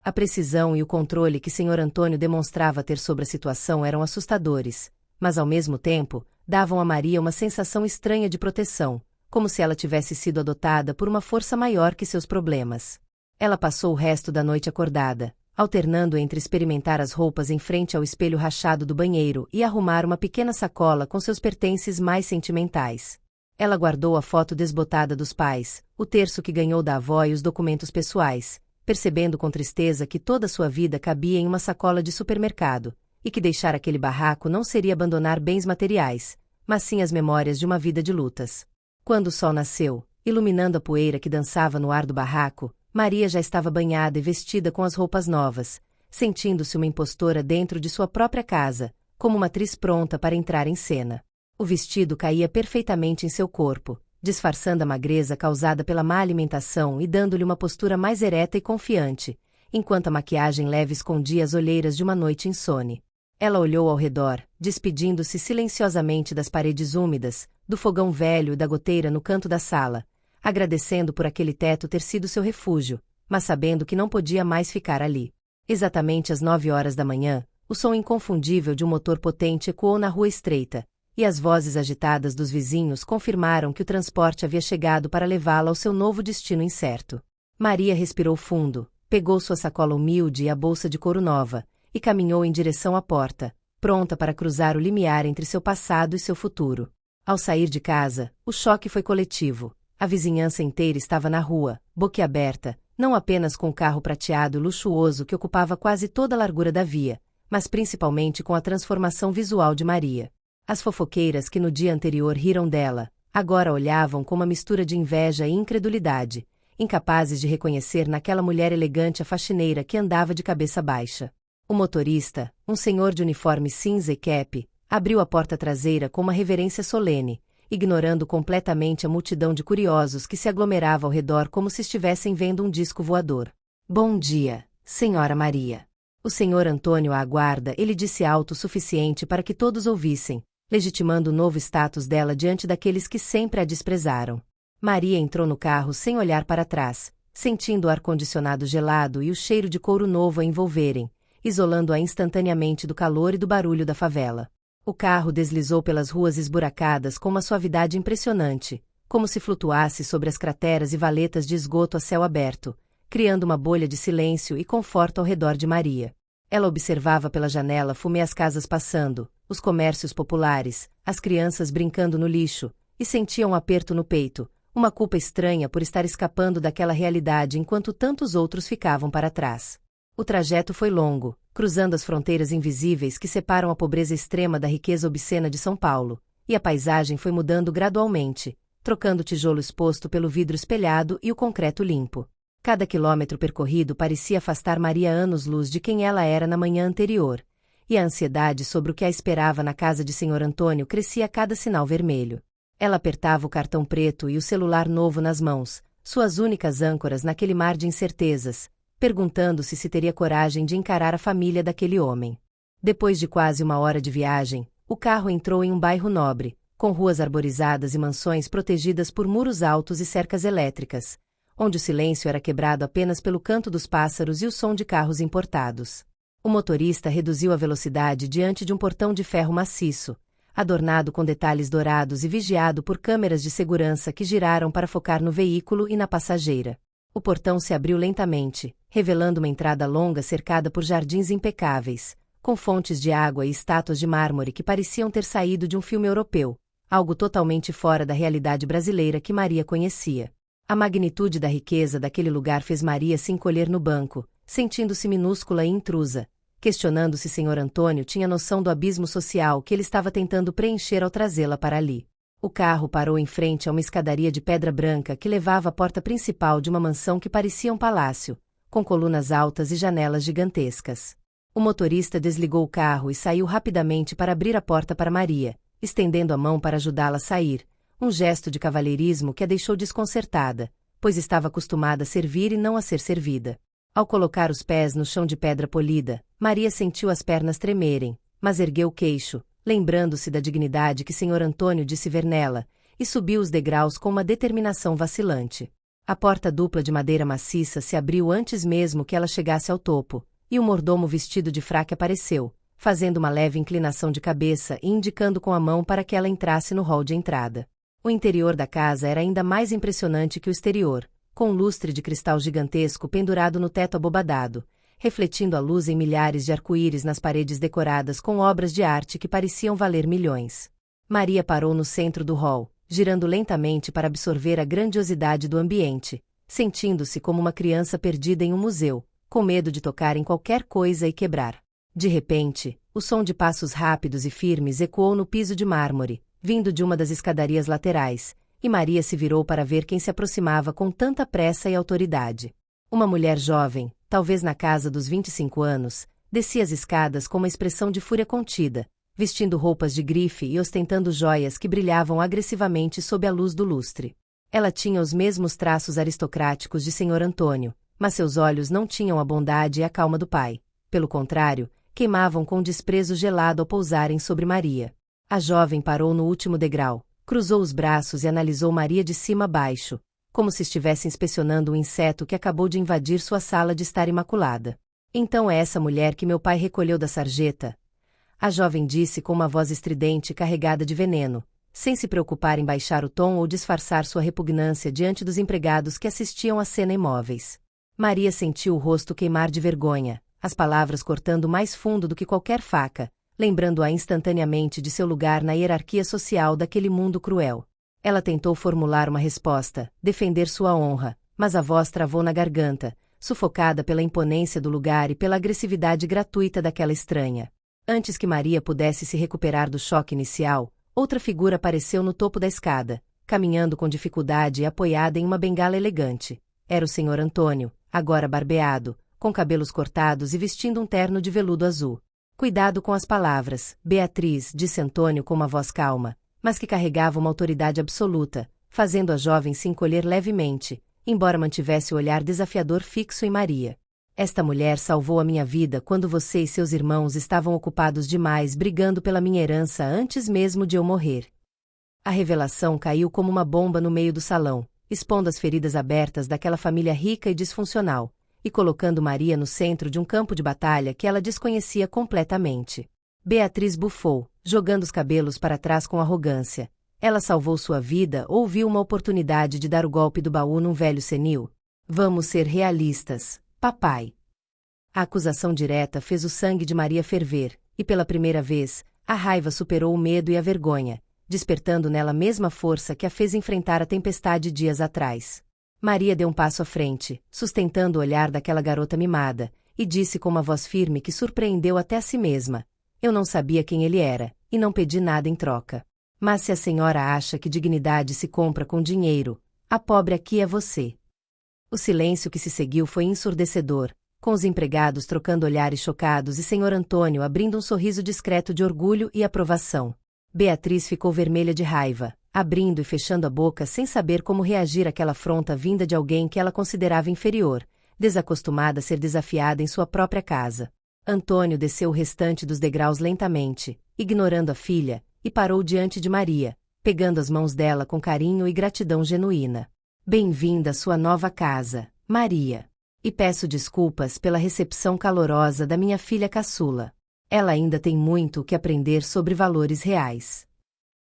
A precisão e o controle que Sr. Antônio demonstrava ter sobre a situação eram assustadores, mas ao mesmo tempo, davam a Maria uma sensação estranha de proteção, como se ela tivesse sido adotada por uma força maior que seus problemas. Ela passou o resto da noite acordada, alternando entre experimentar as roupas em frente ao espelho rachado do banheiro e arrumar uma pequena sacola com seus pertences mais sentimentais. Ela guardou a foto desbotada dos pais, o terço que ganhou da avó e os documentos pessoais, percebendo com tristeza que toda sua vida cabia em uma sacola de supermercado, e que deixar aquele barraco não seria abandonar bens materiais, mas sim as memórias de uma vida de lutas. Quando o sol nasceu, iluminando a poeira que dançava no ar do barraco, Maria já estava banhada e vestida com as roupas novas, sentindo-se uma impostora dentro de sua própria casa, como uma atriz pronta para entrar em cena. O vestido caía perfeitamente em seu corpo, disfarçando a magreza causada pela má alimentação e dando-lhe uma postura mais ereta e confiante, enquanto a maquiagem leve escondia as olheiras de uma noite insone. Ela olhou ao redor, despedindo-se silenciosamente das paredes úmidas, do fogão velho e da goteira no canto da sala, agradecendo por aquele teto ter sido seu refúgio, mas sabendo que não podia mais ficar ali. Exatamente às 9 horas da manhã, o som inconfundível de um motor potente ecoou na rua estreita, e as vozes agitadas dos vizinhos confirmaram que o transporte havia chegado para levá-la ao seu novo destino incerto. Maria respirou fundo, pegou sua sacola humilde e a bolsa de couro nova, e caminhou em direção à porta, pronta para cruzar o limiar entre seu passado e seu futuro. Ao sair de casa, o choque foi coletivo. A vizinhança inteira estava na rua, boquiaberta, não apenas com o carro prateado e luxuoso que ocupava quase toda a largura da via, mas principalmente com a transformação visual de Maria. As fofoqueiras que no dia anterior riram dela, agora olhavam com uma mistura de inveja e incredulidade, incapazes de reconhecer naquela mulher elegante a faxineira que andava de cabeça baixa. O motorista, um senhor de uniforme cinza e cap, abriu a porta traseira com uma reverência solene, ignorando completamente a multidão de curiosos que se aglomerava ao redor como se estivessem vendo um disco voador. Bom dia, senhora Maria. O senhor Antônio a aguarda, ele disse alto o suficiente para que todos ouvissem, legitimando o novo status dela diante daqueles que sempre a desprezaram. Maria entrou no carro sem olhar para trás, sentindo o ar-condicionado gelado e o cheiro de couro novo a envolverem, isolando-a instantaneamente do calor e do barulho da favela. O carro deslizou pelas ruas esburacadas com uma suavidade impressionante, como se flutuasse sobre as crateras e valetas de esgoto a céu aberto, criando uma bolha de silêncio e conforto ao redor de Maria. Ela observava pela janela fumê as casas passando, os comércios populares, as crianças brincando no lixo, e sentia um aperto no peito, uma culpa estranha por estar escapando daquela realidade enquanto tantos outros ficavam para trás. O trajeto foi longo, cruzando as fronteiras invisíveis que separam a pobreza extrema da riqueza obscena de São Paulo, e a paisagem foi mudando gradualmente, trocando o tijolo exposto pelo vidro espelhado e o concreto limpo. Cada quilômetro percorrido parecia afastar Maria anos-luz de quem ela era na manhã anterior, e a ansiedade sobre o que a esperava na casa de Senhor Antônio crescia a cada sinal vermelho. Ela apertava o cartão preto e o celular novo nas mãos, suas únicas âncoras naquele mar de incertezas, perguntando-se se teria coragem de encarar a família daquele homem. Depois de quase uma hora de viagem, o carro entrou em um bairro nobre, com ruas arborizadas e mansões protegidas por muros altos e cercas elétricas, onde o silêncio era quebrado apenas pelo canto dos pássaros e o som de carros importados. O motorista reduziu a velocidade diante de um portão de ferro maciço, adornado com detalhes dourados e vigiado por câmeras de segurança que giraram para focar no veículo e na passageira. O portão se abriu lentamente, revelando uma entrada longa cercada por jardins impecáveis, com fontes de água e estátuas de mármore que pareciam ter saído de um filme europeu, algo totalmente fora da realidade brasileira que Maria conhecia. A magnitude da riqueza daquele lugar fez Maria se encolher no banco, sentindo-se minúscula e intrusa, questionando se Senhor Antônio tinha noção do abismo social que ele estava tentando preencher ao trazê-la para ali. O carro parou em frente a uma escadaria de pedra branca que levava à porta principal de uma mansão que parecia um palácio, com colunas altas e janelas gigantescas. O motorista desligou o carro e saiu rapidamente para abrir a porta para Maria, estendendo a mão para ajudá-la a sair, um gesto de cavalheirismo que a deixou desconcertada, pois estava acostumada a servir e não a ser servida. Ao colocar os pés no chão de pedra polida, Maria sentiu as pernas tremerem, mas ergueu o queixo, lembrando-se da dignidade que Senhor Antônio disse ver nela, e subiu os degraus com uma determinação vacilante. A porta dupla de madeira maciça se abriu antes mesmo que ela chegasse ao topo, e o mordomo vestido de fraque apareceu, fazendo uma leve inclinação de cabeça e indicando com a mão para que ela entrasse no hall de entrada. O interior da casa era ainda mais impressionante que o exterior, com um lustre de cristal gigantesco pendurado no teto abobadado, refletindo a luz em milhares de arco-íris nas paredes decoradas com obras de arte que pareciam valer milhões. Maria parou no centro do hall, girando lentamente para absorver a grandiosidade do ambiente, sentindo-se como uma criança perdida em um museu, com medo de tocar em qualquer coisa e quebrar. De repente, o som de passos rápidos e firmes ecoou no piso de mármore, vindo de uma das escadarias laterais, e Maria se virou para ver quem se aproximava com tanta pressa e autoridade. Uma mulher jovem, talvez na casa dos 25 anos, descia as escadas com uma expressão de fúria contida, vestindo roupas de grife e ostentando joias que brilhavam agressivamente sob a luz do lustre. Ela tinha os mesmos traços aristocráticos de Senhor Antônio, mas seus olhos não tinham a bondade e a calma do pai. Pelo contrário, queimavam com desprezo gelado ao pousarem sobre Maria. A jovem parou no último degrau, cruzou os braços e analisou Maria de cima a baixo, como se estivesse inspecionando um inseto que acabou de invadir sua sala de estar imaculada. Então é essa mulher que meu pai recolheu da sarjeta? A jovem disse com uma voz estridente carregada de veneno, sem se preocupar em baixar o tom ou disfarçar sua repugnância diante dos empregados que assistiam à cena imóveis. Maria sentiu o rosto queimar de vergonha, as palavras cortando mais fundo do que qualquer faca, lembrando-a instantaneamente de seu lugar na hierarquia social daquele mundo cruel. Ela tentou formular uma resposta, defender sua honra, mas a voz travou na garganta, sufocada pela imponência do lugar e pela agressividade gratuita daquela estranha. Antes que Maria pudesse se recuperar do choque inicial, outra figura apareceu no topo da escada, caminhando com dificuldade e apoiada em uma bengala elegante. Era o Senhor Antônio, agora barbeado, com cabelos cortados e vestindo um terno de veludo azul. Cuidado com as palavras, Beatriz, disse Antônio com uma voz calma, mas que carregava uma autoridade absoluta, fazendo a jovem se encolher levemente, embora mantivesse o olhar desafiador fixo em Maria. Esta mulher salvou a minha vida quando você e seus irmãos estavam ocupados demais brigando pela minha herança antes mesmo de eu morrer. A revelação caiu como uma bomba no meio do salão, expondo as feridas abertas daquela família rica e disfuncional, e colocando Maria no centro de um campo de batalha que ela desconhecia completamente. Beatriz bufou, jogando os cabelos para trás com arrogância. Ela salvou sua vida ou viu uma oportunidade de dar o golpe do baú num velho senil? Vamos ser realistas, papai. A acusação direta fez o sangue de Maria ferver, e pela primeira vez, A raiva superou o medo e a vergonha, despertando nela a mesma força que a fez enfrentar a tempestade dias atrás. Maria deu um passo à frente, sustentando o olhar daquela garota mimada, e disse com uma voz firme que surpreendeu até a si mesma: eu não sabia quem ele era, e não pedi nada em troca. Mas se a senhora acha que dignidade se compra com dinheiro, a pobre aqui é você. O silêncio que se seguiu foi ensurdecedor, com os empregados trocando olhares chocados e senhor Antônio abrindo um sorriso discreto de orgulho e aprovação. Beatriz ficou vermelha de raiva, abrindo e fechando a boca sem saber como reagir àquela afronta vinda de alguém que ela considerava inferior, desacostumada a ser desafiada em sua própria casa. Antônio desceu o restante dos degraus lentamente, ignorando a filha, e parou diante de Maria, pegando as mãos dela com carinho e gratidão genuína. Bem-vinda à sua nova casa, Maria. E peço desculpas pela recepção calorosa da minha filha caçula. Ela ainda tem muito o que aprender sobre valores reais.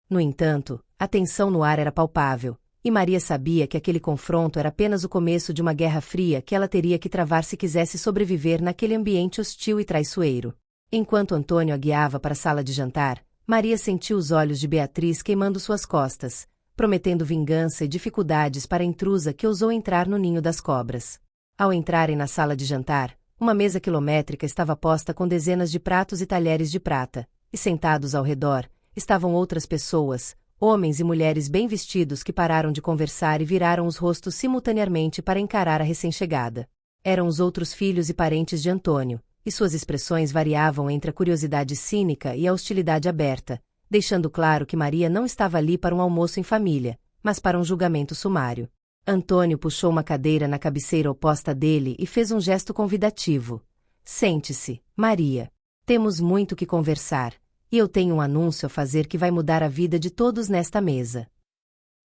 No entanto, a tensão no ar era palpável, e Maria sabia que aquele confronto era apenas o começo de uma guerra fria que ela teria que travar se quisesse sobreviver naquele ambiente hostil e traiçoeiro. Enquanto Antônio a guiava para a sala de jantar, Maria sentiu os olhos de Beatriz queimando suas costas, prometendo vingança e dificuldades para a intrusa que ousou entrar no ninho das cobras. Ao entrarem na sala de jantar, uma mesa quilométrica estava posta com dezenas de pratos e talheres de prata, e sentados ao redor, estavam outras pessoas, homens e mulheres bem vestidos que pararam de conversar e viraram os rostos simultaneamente para encarar a recém-chegada. Eram os outros filhos e parentes de Antônio, e suas expressões variavam entre a curiosidade cínica e a hostilidade aberta, deixando claro que Maria não estava ali para um almoço em família, mas para um julgamento sumário. Antônio puxou uma cadeira na cabeceira oposta dele e fez um gesto convidativo. Sente-se, Maria. Temos muito que conversar, e eu tenho um anúncio a fazer que vai mudar a vida de todos nesta mesa.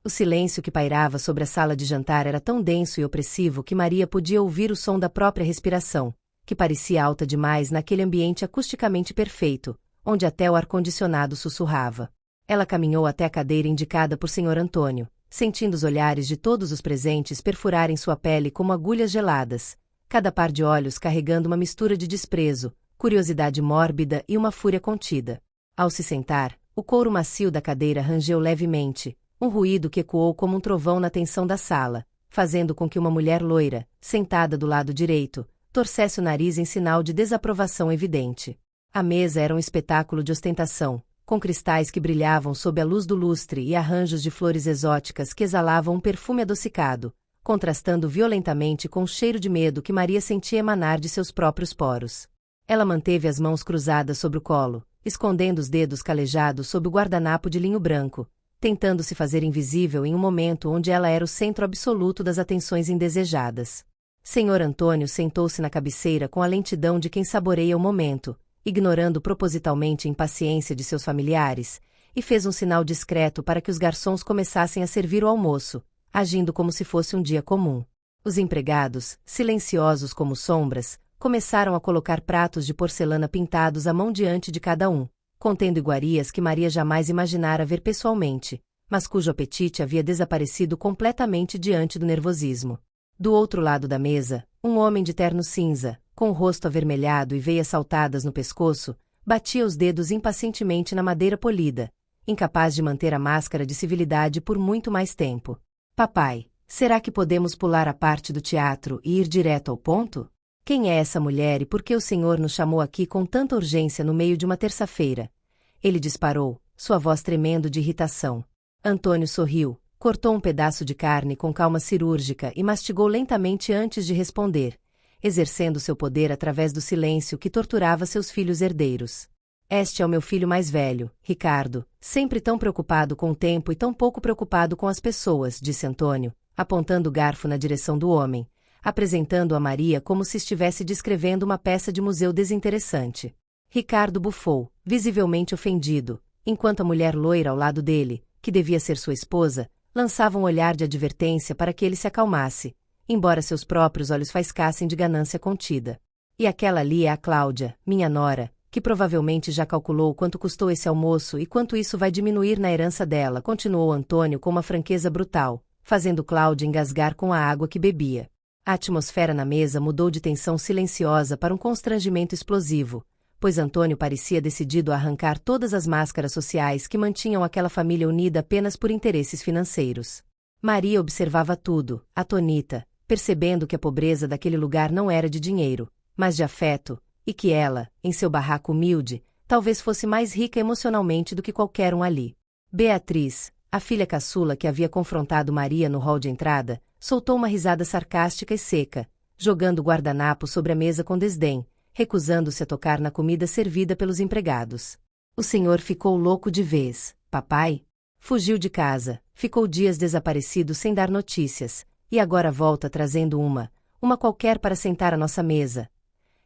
O silêncio que pairava sobre a sala de jantar era tão denso e opressivo que Maria podia ouvir o som da própria respiração, que parecia alta demais naquele ambiente acusticamente perfeito, onde até o ar-condicionado sussurrava. Ela caminhou até a cadeira indicada por senhor Antônio, sentindo os olhares de todos os presentes perfurarem sua pele como agulhas geladas, cada par de olhos carregando uma mistura de desprezo, curiosidade mórbida e uma fúria contida. Ao se sentar, o couro macio da cadeira rangeu levemente, um ruído que ecoou como um trovão na tensão da sala, fazendo com que uma mulher loira, sentada do lado direito, torcesse o nariz em sinal de desaprovação evidente. A mesa era um espetáculo de ostentação, com cristais que brilhavam sob a luz do lustre e arranjos de flores exóticas que exalavam um perfume adocicado, contrastando violentamente com o cheiro de medo que Maria sentia emanar de seus próprios poros. Ela manteve as mãos cruzadas sobre o colo, escondendo os dedos calejados sob o guardanapo de linho branco, tentando se fazer invisível em um momento onde ela era o centro absoluto das atenções indesejadas. Senhor Antônio sentou-se na cabeceira com a lentidão de quem saboreia o momento, ignorando propositalmente a impaciência de seus familiares, e fez um sinal discreto para que os garçons começassem a servir o almoço, agindo como se fosse um dia comum. Os empregados, silenciosos como sombras, começaram a colocar pratos de porcelana pintados à mão diante de cada um, contendo iguarias que Maria jamais imaginara ver pessoalmente, mas cujo apetite havia desaparecido completamente diante do nervosismo. Do outro lado da mesa, um homem de terno cinza, com o rosto avermelhado e veias saltadas no pescoço, batia os dedos impacientemente na madeira polida, incapaz de manter a máscara de civilidade por muito mais tempo. Papai, será que podemos pular a parte do teatro e ir direto ao ponto? Quem é essa mulher e por que o senhor nos chamou aqui com tanta urgência no meio de uma terça-feira? Ele disparou, sua voz tremendo de irritação. Antônio sorriu, cortou um pedaço de carne com calma cirúrgica e mastigou lentamente antes de responder, exercendo seu poder através do silêncio que torturava seus filhos herdeiros. Este é o meu filho mais velho, Ricardo, sempre tão preocupado com o tempo e tão pouco preocupado com as pessoas, disse Antônio, apontando o garfo na direção do homem, apresentando a Maria como se estivesse descrevendo uma peça de museu desinteressante. Ricardo bufou, visivelmente ofendido, enquanto a mulher loira ao lado dele, que devia ser sua esposa, lançava um olhar de advertência para que ele se acalmasse, embora seus próprios olhos faiscassem de ganância contida. E aquela ali é a Cláudia, minha nora, que provavelmente já calculou quanto custou esse almoço e quanto isso vai diminuir na herança dela, continuou Antônio com uma franqueza brutal, fazendo Cláudia engasgar com a água que bebia. A atmosfera na mesa mudou de tensão silenciosa para um constrangimento explosivo, pois Antônio parecia decidido a arrancar todas as máscaras sociais que mantinham aquela família unida apenas por interesses financeiros. Maria observava tudo, atônita, percebendo que a pobreza daquele lugar não era de dinheiro, mas de afeto, e que ela, em seu barraco humilde, talvez fosse mais rica emocionalmente do que qualquer um ali. Beatriz, a filha caçula que havia confrontado Maria no hall de entrada, soltou uma risada sarcástica e seca, jogando o guardanapo sobre a mesa com desdém, recusando-se a tocar na comida servida pelos empregados. O senhor ficou louco de vez, papai? Fugiu de casa, ficou dias desaparecido sem dar notícias, e agora volta trazendo uma qualquer para sentar à nossa mesa.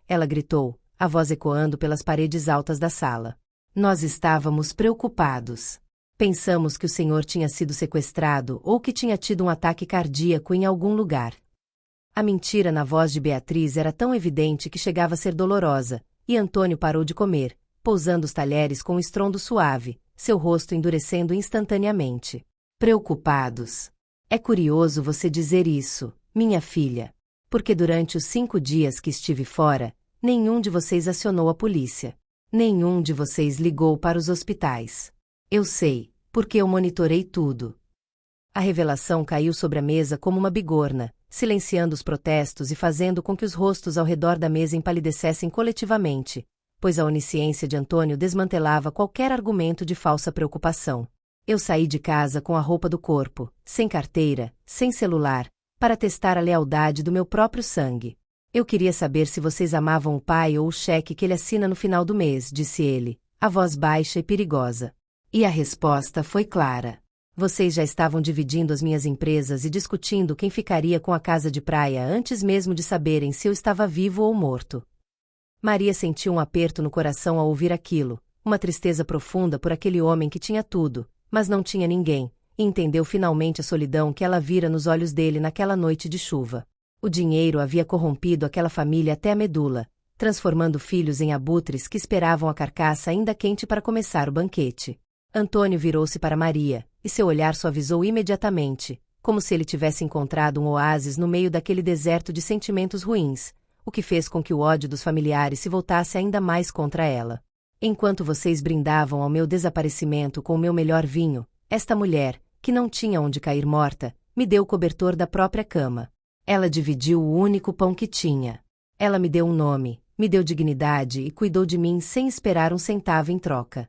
Ela gritou, a voz ecoando pelas paredes altas da sala. Nós estávamos preocupados. Pensamos que o senhor tinha sido sequestrado ou que tinha tido um ataque cardíaco em algum lugar. A mentira na voz de Beatriz era tão evidente que chegava a ser dolorosa, e Antônio parou de comer, pousando os talheres com um estrondo suave, seu rosto endurecendo instantaneamente. Preocupados. É curioso você dizer isso, minha filha. Porque durante os 5 dias que estive fora, nenhum de vocês acionou a polícia. Nenhum de vocês ligou para os hospitais. Eu sei, porque eu monitorei tudo. A revelação caiu sobre a mesa como uma bigorna, silenciando os protestos e fazendo com que os rostos ao redor da mesa empalidecessem coletivamente, pois a onisciência de Antônio desmantelava qualquer argumento de falsa preocupação. Eu saí de casa com a roupa do corpo, sem carteira, sem celular, para testar a lealdade do meu próprio sangue. Eu queria saber se vocês amavam o pai ou o cheque que ele assina no final do mês, disse ele, a voz baixa e perigosa. E a resposta foi clara. Vocês já estavam dividindo as minhas empresas e discutindo quem ficaria com a casa de praia antes mesmo de saberem se eu estava vivo ou morto. Maria sentiu um aperto no coração ao ouvir aquilo, uma tristeza profunda por aquele homem que tinha tudo, mas não tinha ninguém, e entendeu finalmente a solidão que ela vira nos olhos dele naquela noite de chuva. O dinheiro havia corrompido aquela família até a medula, transformando filhos em abutres que esperavam a carcaça ainda quente para começar o banquete. Antônio virou-se para Maria, e seu olhar suavizou imediatamente, como se ele tivesse encontrado um oásis no meio daquele deserto de sentimentos ruins, o que fez com que o ódio dos familiares se voltasse ainda mais contra ela. Enquanto vocês brindavam ao meu desaparecimento com o meu melhor vinho, esta mulher, que não tinha onde cair morta, me deu o cobertor da própria cama. Ela dividiu o único pão que tinha. Ela me deu um nome, me deu dignidade e cuidou de mim sem esperar um centavo em troca.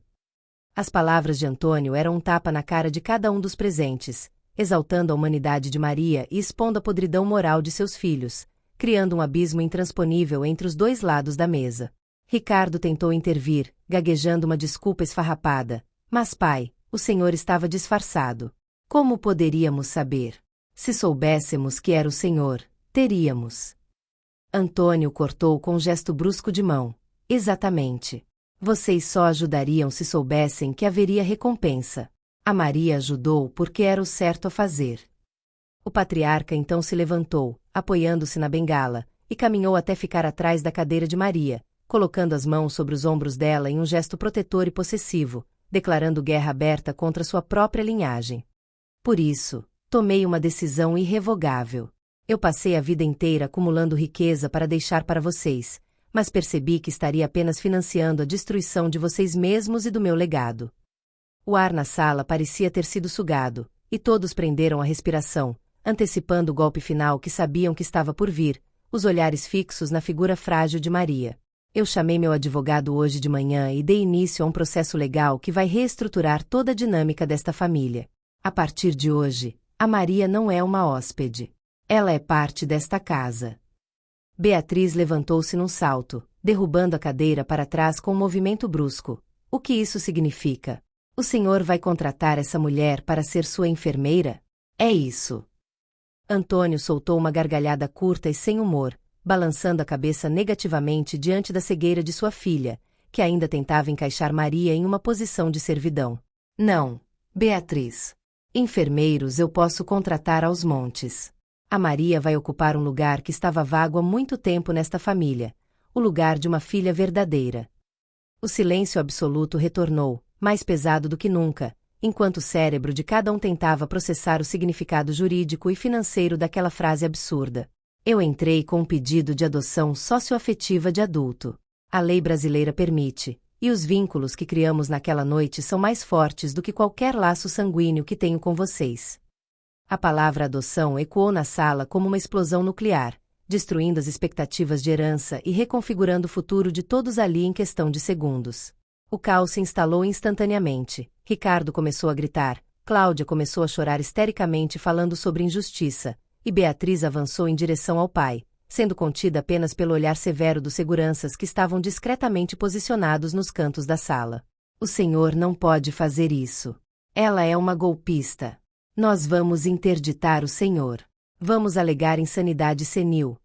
As palavras de Antônio eram um tapa na cara de cada um dos presentes, exaltando a humanidade de Maria e expondo a podridão moral de seus filhos, criando um abismo intransponível entre os dois lados da mesa. Ricardo tentou intervir, gaguejando uma desculpa esfarrapada. Mas pai, o senhor estava disfarçado. Como poderíamos saber? Se soubéssemos que era o senhor, teríamos. Antônio cortou com um gesto brusco de mão. Exatamente. Vocês só ajudariam se soubessem que haveria recompensa. A Maria ajudou porque era o certo a fazer. O patriarca então se levantou, apoiando-se na bengala, e caminhou até ficar atrás da cadeira de Maria, colocando as mãos sobre os ombros dela em um gesto protetor e possessivo, declarando guerra aberta contra sua própria linhagem. Por isso, tomei uma decisão irrevogável. Eu passei a vida inteira acumulando riqueza para deixar para vocês, mas percebi que estaria apenas financiando a destruição de vocês mesmos e do meu legado. O ar na sala parecia ter sido sugado, e todos prenderam a respiração, antecipando o golpe final que sabiam que estava por vir, os olhares fixos na figura frágil de Maria. Eu chamei meu advogado hoje de manhã e dei início a um processo legal que vai reestruturar toda a dinâmica desta família. A partir de hoje, a Maria não é uma hóspede. Ela é parte desta casa. Beatriz levantou-se num salto, derrubando a cadeira para trás com um movimento brusco. O que isso significa? O senhor vai contratar essa mulher para ser sua enfermeira? É isso. Antônio soltou uma gargalhada curta e sem humor, balançando a cabeça negativamente diante da cegueira de sua filha, que ainda tentava encaixar Maria em uma posição de servidão. Não, Beatriz. Enfermeiros eu posso contratar aos montes. A Maria vai ocupar um lugar que estava vago há muito tempo nesta família, o lugar de uma filha verdadeira. O silêncio absoluto retornou, mais pesado do que nunca, enquanto o cérebro de cada um tentava processar o significado jurídico e financeiro daquela frase absurda. Eu entrei com um pedido de adoção socioafetiva de adulto. A lei brasileira permite, e os vínculos que criamos naquela noite são mais fortes do que qualquer laço sanguíneo que tenho com vocês. A palavra adoção ecoou na sala como uma explosão nuclear, destruindo as expectativas de herança e reconfigurando o futuro de todos ali em questão de segundos. O caos se instalou instantaneamente. Ricardo começou a gritar, Cláudia começou a chorar histericamente falando sobre injustiça, e Beatriz avançou em direção ao pai, sendo contida apenas pelo olhar severo dos seguranças que estavam discretamente posicionados nos cantos da sala. O senhor não pode fazer isso. Ela é uma golpista. Nós vamos interditar o senhor. Vamos alegar insanidade senil.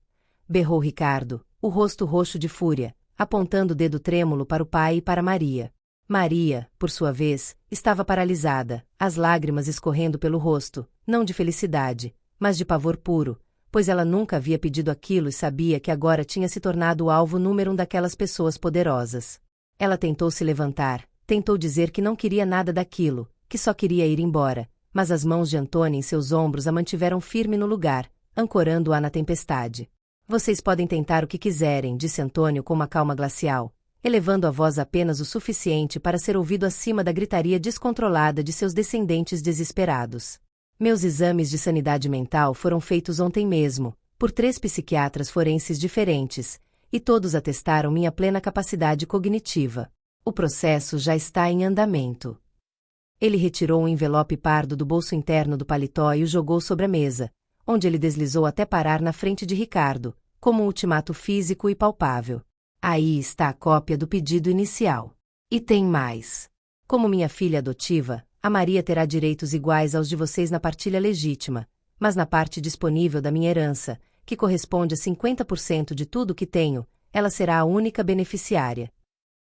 Berrou Ricardo, o rosto roxo de fúria, apontando o dedo trêmulo para o pai e para Maria. Maria, por sua vez, estava paralisada, as lágrimas escorrendo pelo rosto, não de felicidade, mas de pavor puro, pois ela nunca havia pedido aquilo e sabia que agora tinha se tornado o alvo número 1 daquelas pessoas poderosas. Ela tentou se levantar, tentou dizer que não queria nada daquilo, que só queria ir embora, mas as mãos de Antônio em seus ombros a mantiveram firme no lugar, ancorando-a na tempestade. Vocês podem tentar o que quiserem, disse Antônio com uma calma glacial, elevando a voz apenas o suficiente para ser ouvido acima da gritaria descontrolada de seus descendentes desesperados. Meus exames de sanidade mental foram feitos ontem mesmo, por 3 psiquiatras forenses diferentes, e todos atestaram minha plena capacidade cognitiva. O processo já está em andamento. Ele retirou um envelope pardo do bolso interno do paletó e o jogou sobre a mesa, onde ele deslizou até parar na frente de Ricardo, como um ultimato físico e palpável. Aí está a cópia do pedido inicial. E tem mais. Como minha filha adotiva, a Maria terá direitos iguais aos de vocês na partilha legítima, mas na parte disponível da minha herança, que corresponde a 50% de tudo o que tenho, ela será a única beneficiária.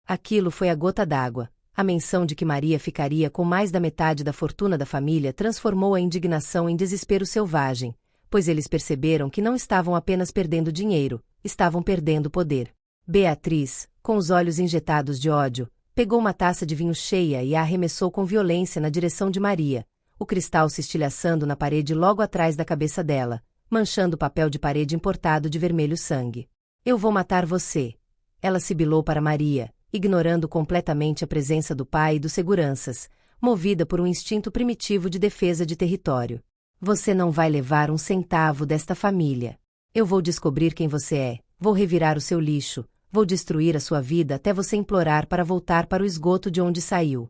Aquilo foi a gota d'água. A menção de que Maria ficaria com mais da metade da fortuna da família transformou a indignação em desespero selvagem, pois eles perceberam que não estavam apenas perdendo dinheiro, estavam perdendo poder. Beatriz, com os olhos injetados de ódio, pegou uma taça de vinho cheia e a arremessou com violência na direção de Maria, o cristal se estilhaçando na parede logo atrás da cabeça dela, manchando o papel de parede importado de vermelho sangue. Eu vou matar você. Ela sibilou para Maria, ignorando completamente a presença do pai e dos seguranças, movida por um instinto primitivo de defesa de território. Você não vai levar um centavo desta família. Eu vou descobrir quem você é, vou revirar o seu lixo, vou destruir a sua vida até você implorar para voltar para o esgoto de onde saiu.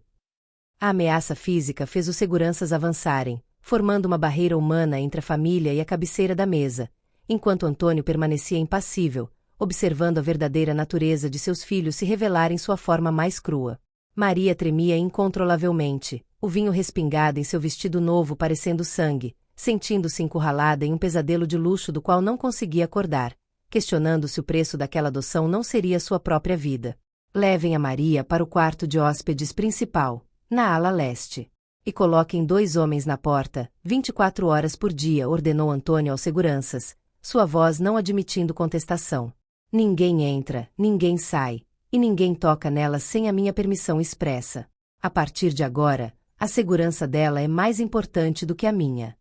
A ameaça física fez os seguranças avançarem, formando uma barreira humana entre a família e a cabeceira da mesa, enquanto Antônio permanecia impassível, observando a verdadeira natureza de seus filhos se revelar em sua forma mais crua. Maria tremia incontrolavelmente, o vinho respingado em seu vestido novo parecendo sangue, sentindo-se encurralada em um pesadelo de luxo do qual não conseguia acordar, questionando se o preço daquela adoção não seria sua própria vida. Levem a Maria para o quarto de hóspedes principal, na ala leste. E coloquem 2 homens na porta, 24 horas por dia, ordenou Antônio aos seguranças, sua voz não admitindo contestação. Ninguém entra, ninguém sai, e ninguém toca nela sem a minha permissão expressa. A partir de agora, a segurança dela é mais importante do que a minha.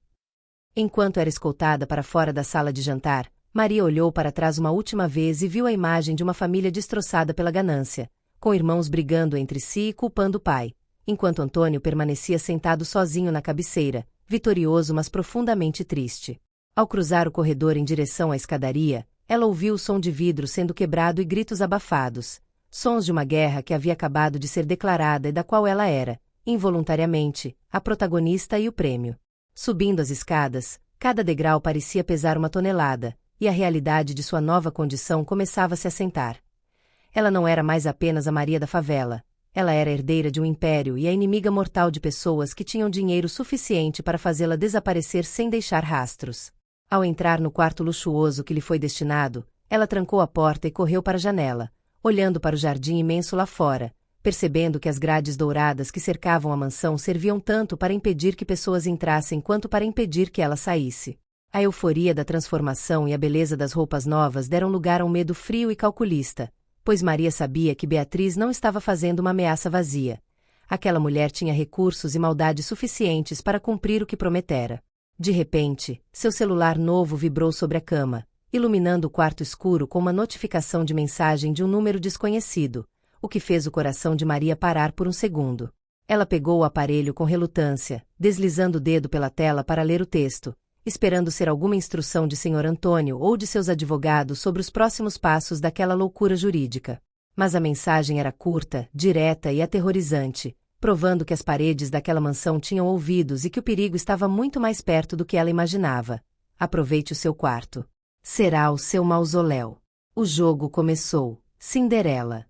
Enquanto era escoltada para fora da sala de jantar, Maria olhou para trás uma última vez e viu a imagem de uma família destroçada pela ganância, com irmãos brigando entre si e culpando o pai, enquanto Antônio permanecia sentado sozinho na cabeceira, vitorioso mas profundamente triste. Ao cruzar o corredor em direção à escadaria, ela ouviu o som de vidro sendo quebrado e gritos abafados, sons de uma guerra que havia acabado de ser declarada e da qual ela era, involuntariamente, a protagonista e o prêmio. Subindo as escadas, cada degrau parecia pesar 1 tonelada, e a realidade de sua nova condição começava a se assentar. Ela não era mais apenas a Maria da favela, ela era herdeira de um império e a inimiga mortal de pessoas que tinham dinheiro suficiente para fazê-la desaparecer sem deixar rastros. Ao entrar no quarto luxuoso que lhe foi destinado, ela trancou a porta e correu para a janela, olhando para o jardim imenso lá fora, percebendo que as grades douradas que cercavam a mansão serviam tanto para impedir que pessoas entrassem quanto para impedir que ela saísse. A euforia da transformação e a beleza das roupas novas deram lugar a um medo frio e calculista, pois Maria sabia que Beatriz não estava fazendo uma ameaça vazia. Aquela mulher tinha recursos e maldade suficientes para cumprir o que prometera. De repente, seu celular novo vibrou sobre a cama, iluminando o quarto escuro com uma notificação de mensagem de um número desconhecido, o que fez o coração de Maria parar por um segundo. Ela pegou o aparelho com relutância, deslizando o dedo pela tela para ler o texto, esperando ser alguma instrução de Sr. Antônio ou de seus advogados sobre os próximos passos daquela loucura jurídica. Mas a mensagem era curta, direta e aterrorizante, provando que as paredes daquela mansão tinham ouvidos e que o perigo estava muito mais perto do que ela imaginava. Aproveite o seu quarto. Será o seu mausoléu. O jogo começou. Cinderela.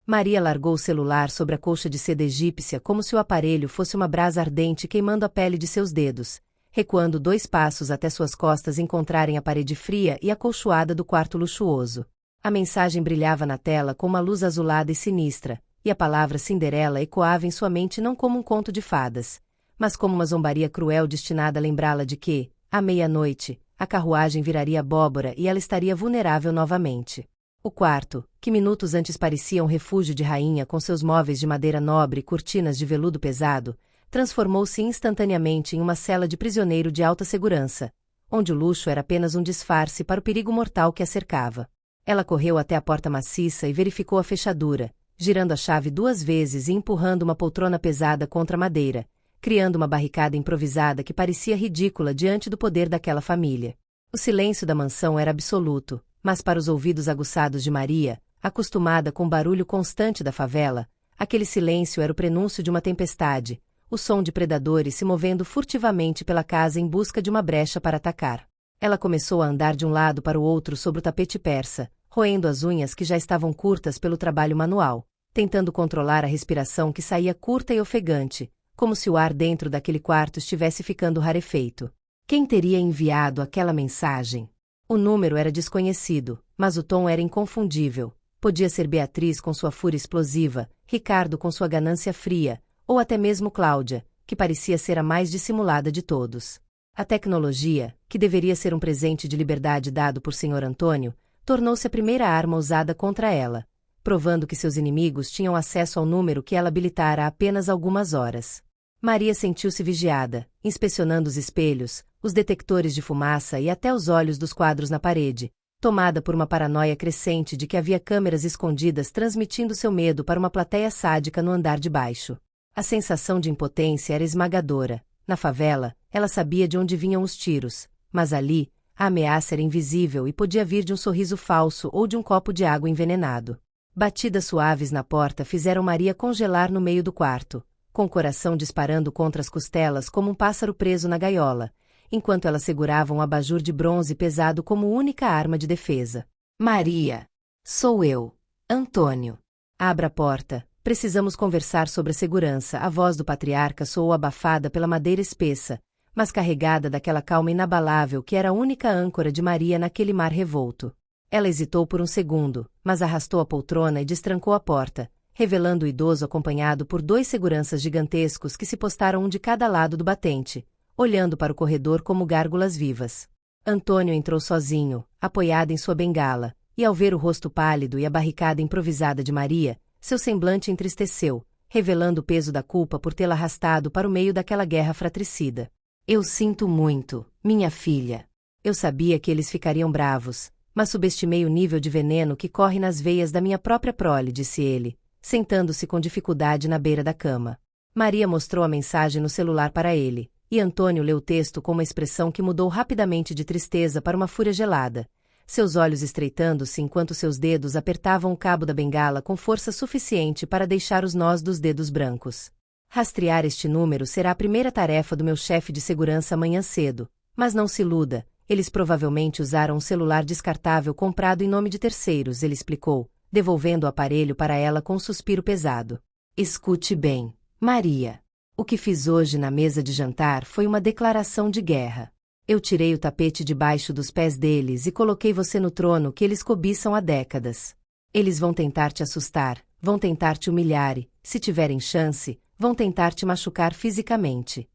Maria largou o celular sobre a colcha de seda egípcia como se o aparelho fosse uma brasa ardente queimando a pele de seus dedos, recuando 2 passos até suas costas encontrarem a parede fria e acolchoada do quarto luxuoso. A mensagem brilhava na tela com uma luz azulada e sinistra, e a palavra Cinderela ecoava em sua mente não como um conto de fadas, mas como uma zombaria cruel destinada a lembrá-la de que, à meia-noite, a carruagem viraria abóbora e ela estaria vulnerável novamente. O quarto, que minutos antes parecia um refúgio de rainha com seus móveis de madeira nobre e cortinas de veludo pesado, transformou-se instantaneamente em uma cela de prisioneiro de alta segurança, onde o luxo era apenas um disfarce para o perigo mortal que a cercava. Ela correu até a porta maciça e verificou a fechadura, girando a chave 2 vezes e empurrando uma poltrona pesada contra a madeira, criando uma barricada improvisada que parecia ridícula diante do poder daquela família. O silêncio da mansão era absoluto, mas para os ouvidos aguçados de Maria, acostumada com o barulho constante da favela, aquele silêncio era o prenúncio de uma tempestade, o som de predadores se movendo furtivamente pela casa em busca de uma brecha para atacar. Ela começou a andar de um lado para o outro sobre o tapete persa, roendo as unhas que já estavam curtas pelo trabalho manual, tentando controlar a respiração que saía curta e ofegante, como se o ar dentro daquele quarto estivesse ficando rarefeito. Quem teria enviado aquela mensagem? O número era desconhecido, mas o tom era inconfundível. Podia ser Beatriz com sua fúria explosiva, Ricardo com sua ganância fria, ou até mesmo Cláudia, que parecia ser a mais dissimulada de todos. A tecnologia, que deveria ser um presente de liberdade dado por Sr. Antônio, tornou-se a primeira arma usada contra ela, provando que seus inimigos tinham acesso ao número que ela habilitara há apenas algumas horas. Maria sentiu-se vigiada, inspecionando os espelhos, os detectores de fumaça e até os olhos dos quadros na parede, tomada por uma paranoia crescente de que havia câmeras escondidas transmitindo seu medo para uma plateia sádica no andar de baixo. A sensação de impotência era esmagadora. Na favela, ela sabia de onde vinham os tiros, mas ali, a ameaça era invisível e podia vir de um sorriso falso ou de um copo de água envenenado. Batidas suaves na porta fizeram Maria congelar no meio do quarto, com o coração disparando contra as costelas como um pássaro preso na gaiola, enquanto ela segurava um abajur de bronze pesado como única arma de defesa. Maria! Sou eu, Antônio. Abra a porta, precisamos conversar sobre a segurança. A voz do patriarca soou abafada pela madeira espessa, mas carregada daquela calma inabalável que era a única âncora de Maria naquele mar revolto. Ela hesitou por um segundo, mas arrastou a poltrona e destrancou a porta, revelando o idoso acompanhado por 2 seguranças gigantescos que se postaram um de cada lado do batente, olhando para o corredor como gárgulas vivas. Antônio entrou sozinho, apoiado em sua bengala, e ao ver o rosto pálido e a barricada improvisada de Maria, seu semblante entristeceu, revelando o peso da culpa por tê-la arrastado para o meio daquela guerra fratricida. Eu sinto muito, minha filha. Eu sabia que eles ficariam bravos, mas subestimei o nível de veneno que corre nas veias da minha própria prole, disse ele, sentando-se com dificuldade na beira da cama. Maria mostrou a mensagem no celular para ele, e Antônio leu o texto com uma expressão que mudou rapidamente de tristeza para uma fúria gelada, seus olhos estreitando-se enquanto seus dedos apertavam o cabo da bengala com força suficiente para deixar os nós dos dedos brancos. Rastrear este número será a primeira tarefa do meu chefe de segurança amanhã cedo, mas não se iluda, eles provavelmente usaram um celular descartável comprado em nome de terceiros, ele explicou, devolvendo o aparelho para ela com um suspiro pesado. Escute bem, Maria. O que fiz hoje na mesa de jantar foi uma declaração de guerra. Eu tirei o tapete debaixo dos pés deles e coloquei você no trono que eles cobiçam há décadas. Eles vão tentar te assustar, vão tentar te humilhar e, se tiverem chance, vão tentar te machucar fisicamente.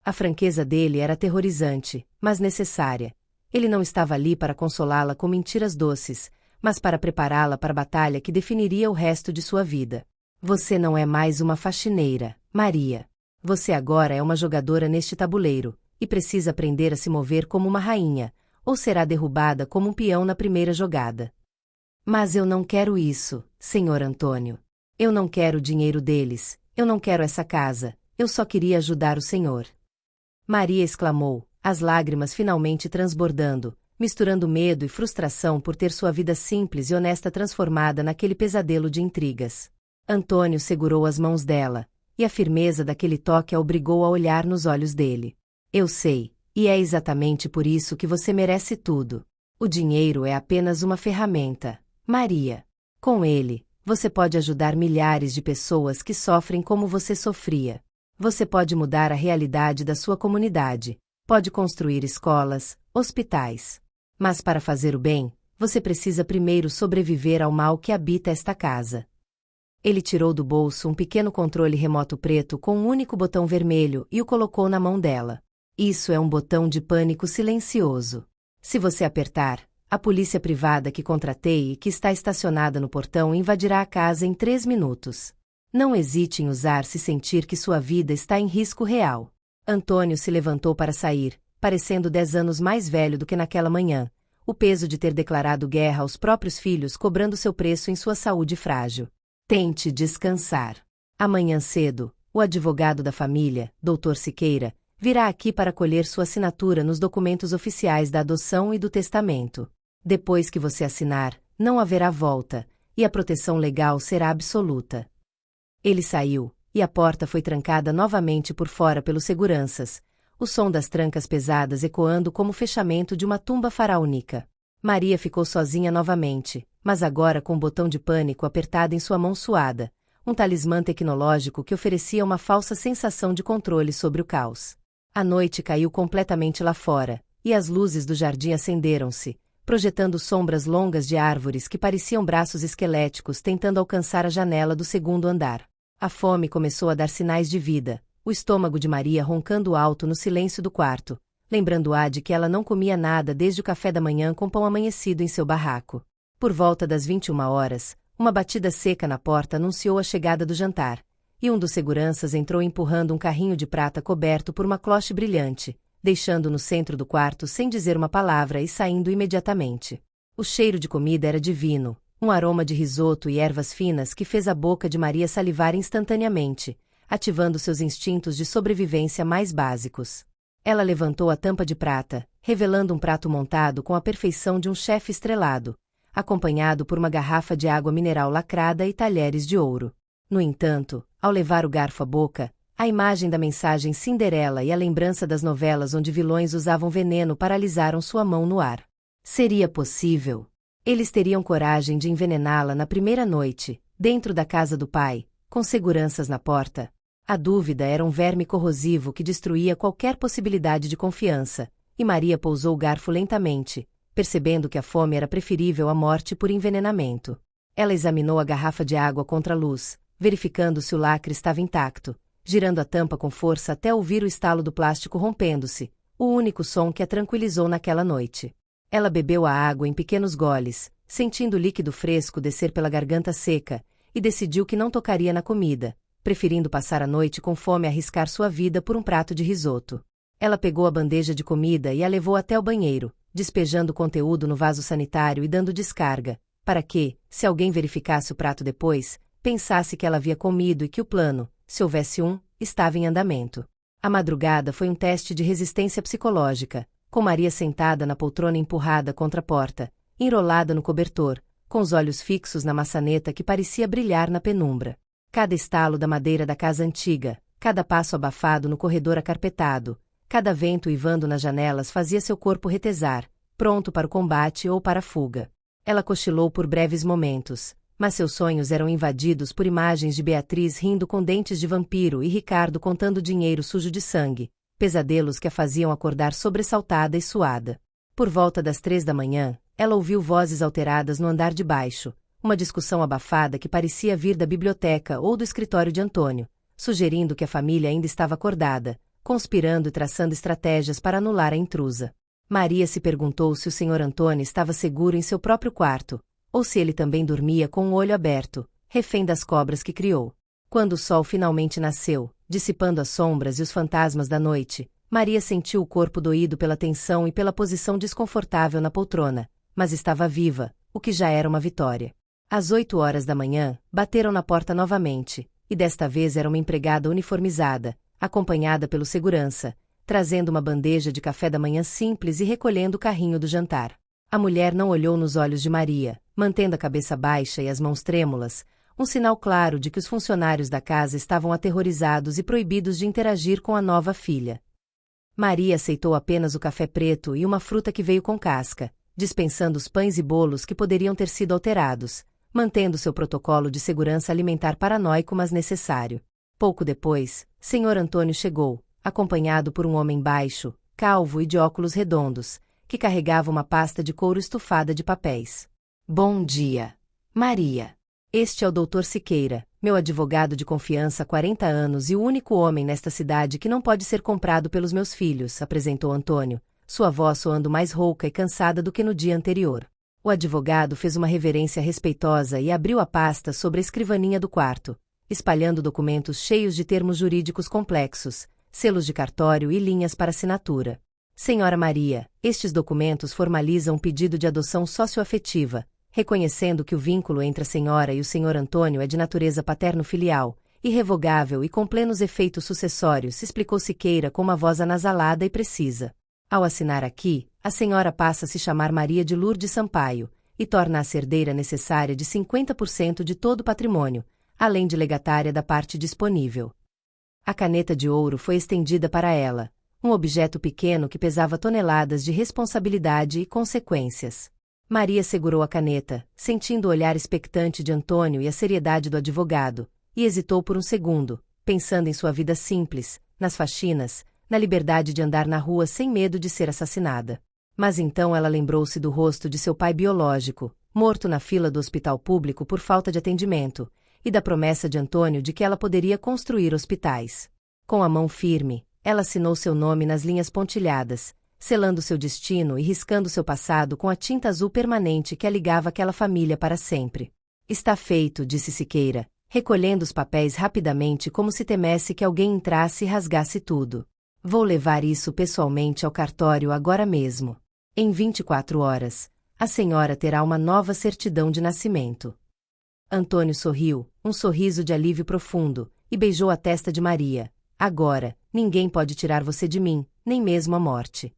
A franqueza dele era aterrorizante, mas necessária. Ele não estava ali para consolá-la com mentiras doces, mas para prepará-la para a batalha que definiria o resto de sua vida. Você não é mais uma faxineira, Maria. Você agora é uma jogadora neste tabuleiro, e precisa aprender a se mover como uma rainha, ou será derrubada como um peão na primeira jogada. Mas eu não quero isso, Senhor Antônio. Eu não quero o dinheiro deles, eu não quero essa casa, eu só queria ajudar o Senhor. Maria exclamou, as lágrimas finalmente transbordando, misturando medo e frustração por ter sua vida simples e honesta transformada naquele pesadelo de intrigas. Antônio segurou as mãos dela, e a firmeza daquele toque a obrigou a olhar nos olhos dele. Eu sei, e é exatamente por isso que você merece tudo. O dinheiro é apenas uma ferramenta, Maria. Com ele, você pode ajudar milhares de pessoas que sofrem como você sofria. Você pode mudar a realidade da sua comunidade, pode construir escolas, hospitais. Mas para fazer o bem, você precisa primeiro sobreviver ao mal que habita esta casa. Ele tirou do bolso um pequeno controle remoto preto com um único botão vermelho e o colocou na mão dela. Isso é um botão de pânico silencioso. Se você apertar, a polícia privada que contratei e que está estacionada no portão invadirá a casa em 3 minutos. Não hesite em usar se sentir que sua vida está em risco real. Antônio se levantou para sair, parecendo 10 anos mais velho do que naquela manhã, o peso de ter declarado guerra aos próprios filhos cobrando seu preço em sua saúde frágil. Tente descansar. Amanhã cedo, o advogado da família, Dr. Siqueira, virá aqui para colher sua assinatura nos documentos oficiais da adoção e do testamento. Depois que você assinar, não haverá volta, e a proteção legal será absoluta. Ele saiu, e a porta foi trancada novamente por fora pelos seguranças, o som das trancas pesadas ecoando como o fechamento de uma tumba faraônica. Maria ficou sozinha novamente, mas agora com o botão de pânico apertado em sua mão suada, um talismã tecnológico que oferecia uma falsa sensação de controle sobre o caos. A noite caiu completamente lá fora, e as luzes do jardim acenderam-se, projetando sombras longas de árvores que pareciam braços esqueléticos tentando alcançar a janela do segundo andar. A fome começou a dar sinais de vida, o estômago de Maria roncando alto no silêncio do quarto, lembrando-a de que ela não comia nada desde o café da manhã com pão amanhecido em seu barraco. Por volta das 21 horas, uma batida seca na porta anunciou a chegada do jantar, e um dos seguranças entrou empurrando um carrinho de prata coberto por uma cloche brilhante, deixando-o no centro do quarto sem dizer uma palavra e saindo imediatamente. O cheiro de comida era divino, um aroma de risoto e ervas finas que fez a boca de Maria salivar instantaneamente, ativando seus instintos de sobrevivência mais básicos. Ela levantou a tampa de prata, revelando um prato montado com a perfeição de um chefe estrelado, acompanhado por uma garrafa de água mineral lacrada e talheres de ouro. No entanto, ao levar o garfo à boca, a imagem da mensagem Cinderela e a lembrança das novelas onde vilões usavam veneno paralisaram sua mão no ar. Seria possível? Eles teriam coragem de envenená-la na primeira noite, dentro da casa do pai, com seguranças na porta? A dúvida era um verme corrosivo que destruía qualquer possibilidade de confiança, e Maria pousou o garfo lentamente, percebendo que a fome era preferível à morte por envenenamento. Ela examinou a garrafa de água contra a luz, verificando se o lacre estava intacto, girando a tampa com força até ouvir o estalo do plástico rompendo-se, o único som que a tranquilizou naquela noite. Ela bebeu a água em pequenos goles, sentindo o líquido fresco descer pela garganta seca, e decidiu que não tocaria na comida, preferindo passar a noite com fome a arriscar sua vida por um prato de risoto. Ela pegou a bandeja de comida e a levou até o banheiro, despejando o conteúdo no vaso sanitário e dando descarga, para que, se alguém verificasse o prato depois, pensasse que ela havia comido e que o plano, se houvesse um, estava em andamento. A madrugada foi um teste de resistência psicológica, com Maria sentada na poltrona empurrada contra a porta, enrolada no cobertor, com os olhos fixos na maçaneta que parecia brilhar na penumbra. Cada estalo da madeira da casa antiga, cada passo abafado no corredor acarpetado, cada vento uivando nas janelas fazia seu corpo retesar, pronto para o combate ou para a fuga. Ela cochilou por breves momentos, mas seus sonhos eram invadidos por imagens de Beatriz rindo com dentes de vampiro e Ricardo contando dinheiro sujo de sangue, pesadelos que a faziam acordar sobressaltada e suada. Por volta das 3 da manhã, ela ouviu vozes alteradas no andar de baixo, uma discussão abafada que parecia vir da biblioteca ou do escritório de Antônio, sugerindo que a família ainda estava acordada, conspirando e traçando estratégias para anular a intrusa. Maria se perguntou se o Sr. Antônio estava seguro em seu próprio quarto, ou se ele também dormia com o olho aberto, refém das cobras que criou. Quando o sol finalmente nasceu, dissipando as sombras e os fantasmas da noite, Maria sentiu o corpo doído pela tensão e pela posição desconfortável na poltrona, mas estava viva, o que já era uma vitória. Às 8 horas da manhã, bateram na porta novamente, e desta vez era uma empregada uniformizada, acompanhada pelo segurança, trazendo uma bandeja de café da manhã simples e recolhendo o carrinho do jantar. A mulher não olhou nos olhos de Maria, mantendo a cabeça baixa e as mãos trêmulas, um sinal claro de que os funcionários da casa estavam aterrorizados e proibidos de interagir com a nova filha. Maria aceitou apenas o café preto e uma fruta que veio com casca, dispensando os pães e bolos que poderiam ter sido alterados, mantendo seu protocolo de segurança alimentar paranoico mas necessário. Pouco depois, Sr. Antônio chegou, acompanhado por um homem baixo, calvo e de óculos redondos, que carregava uma pasta de couro estufada de papéis. Bom dia, Maria. Este é o Dr. Siqueira, meu advogado de confiança há 40 anos e o único homem nesta cidade que não pode ser comprado pelos meus filhos, apresentou Antônio, sua voz soando mais rouca e cansada do que no dia anterior. O advogado fez uma reverência respeitosa e abriu a pasta sobre a escrivaninha do quarto, espalhando documentos cheios de termos jurídicos complexos, selos de cartório e linhas para assinatura. Senhora Maria, estes documentos formalizam um pedido de adoção socioafetiva, reconhecendo que o vínculo entre a senhora e o Sr. Antônio é de natureza paterno-filial, irrevogável e com plenos efeitos sucessórios, explicou Siqueira com uma voz anasalada e precisa. Ao assinar aqui, a senhora passa a se chamar Maria de Lourdes Sampaio, e torna-se herdeira necessária de 50% de todo o patrimônio, além de legatária da parte disponível. A caneta de ouro foi estendida para ela, um objeto pequeno que pesava toneladas de responsabilidade e consequências. Maria segurou a caneta, sentindo o olhar expectante de Antônio e a seriedade do advogado, e hesitou por um segundo, pensando em sua vida simples, nas faxinas, na liberdade de andar na rua sem medo de ser assassinada. Mas então ela lembrou-se do rosto de seu pai biológico, morto na fila do hospital público por falta de atendimento, e da promessa de Antônio de que ela poderia construir hospitais. Com a mão firme, ela assinou seu nome nas linhas pontilhadas, selando seu destino e riscando seu passado com a tinta azul permanente que a ligava àquela família para sempre. Está feito, disse Siqueira, recolhendo os papéis rapidamente como se temesse que alguém entrasse e rasgasse tudo. Vou levar isso pessoalmente ao cartório agora mesmo. Em 24 horas, a senhora terá uma nova certidão de nascimento. Antônio sorriu, um sorriso de alívio profundo, e beijou a testa de Maria. Agora, ninguém pode tirar você de mim, nem mesmo a morte.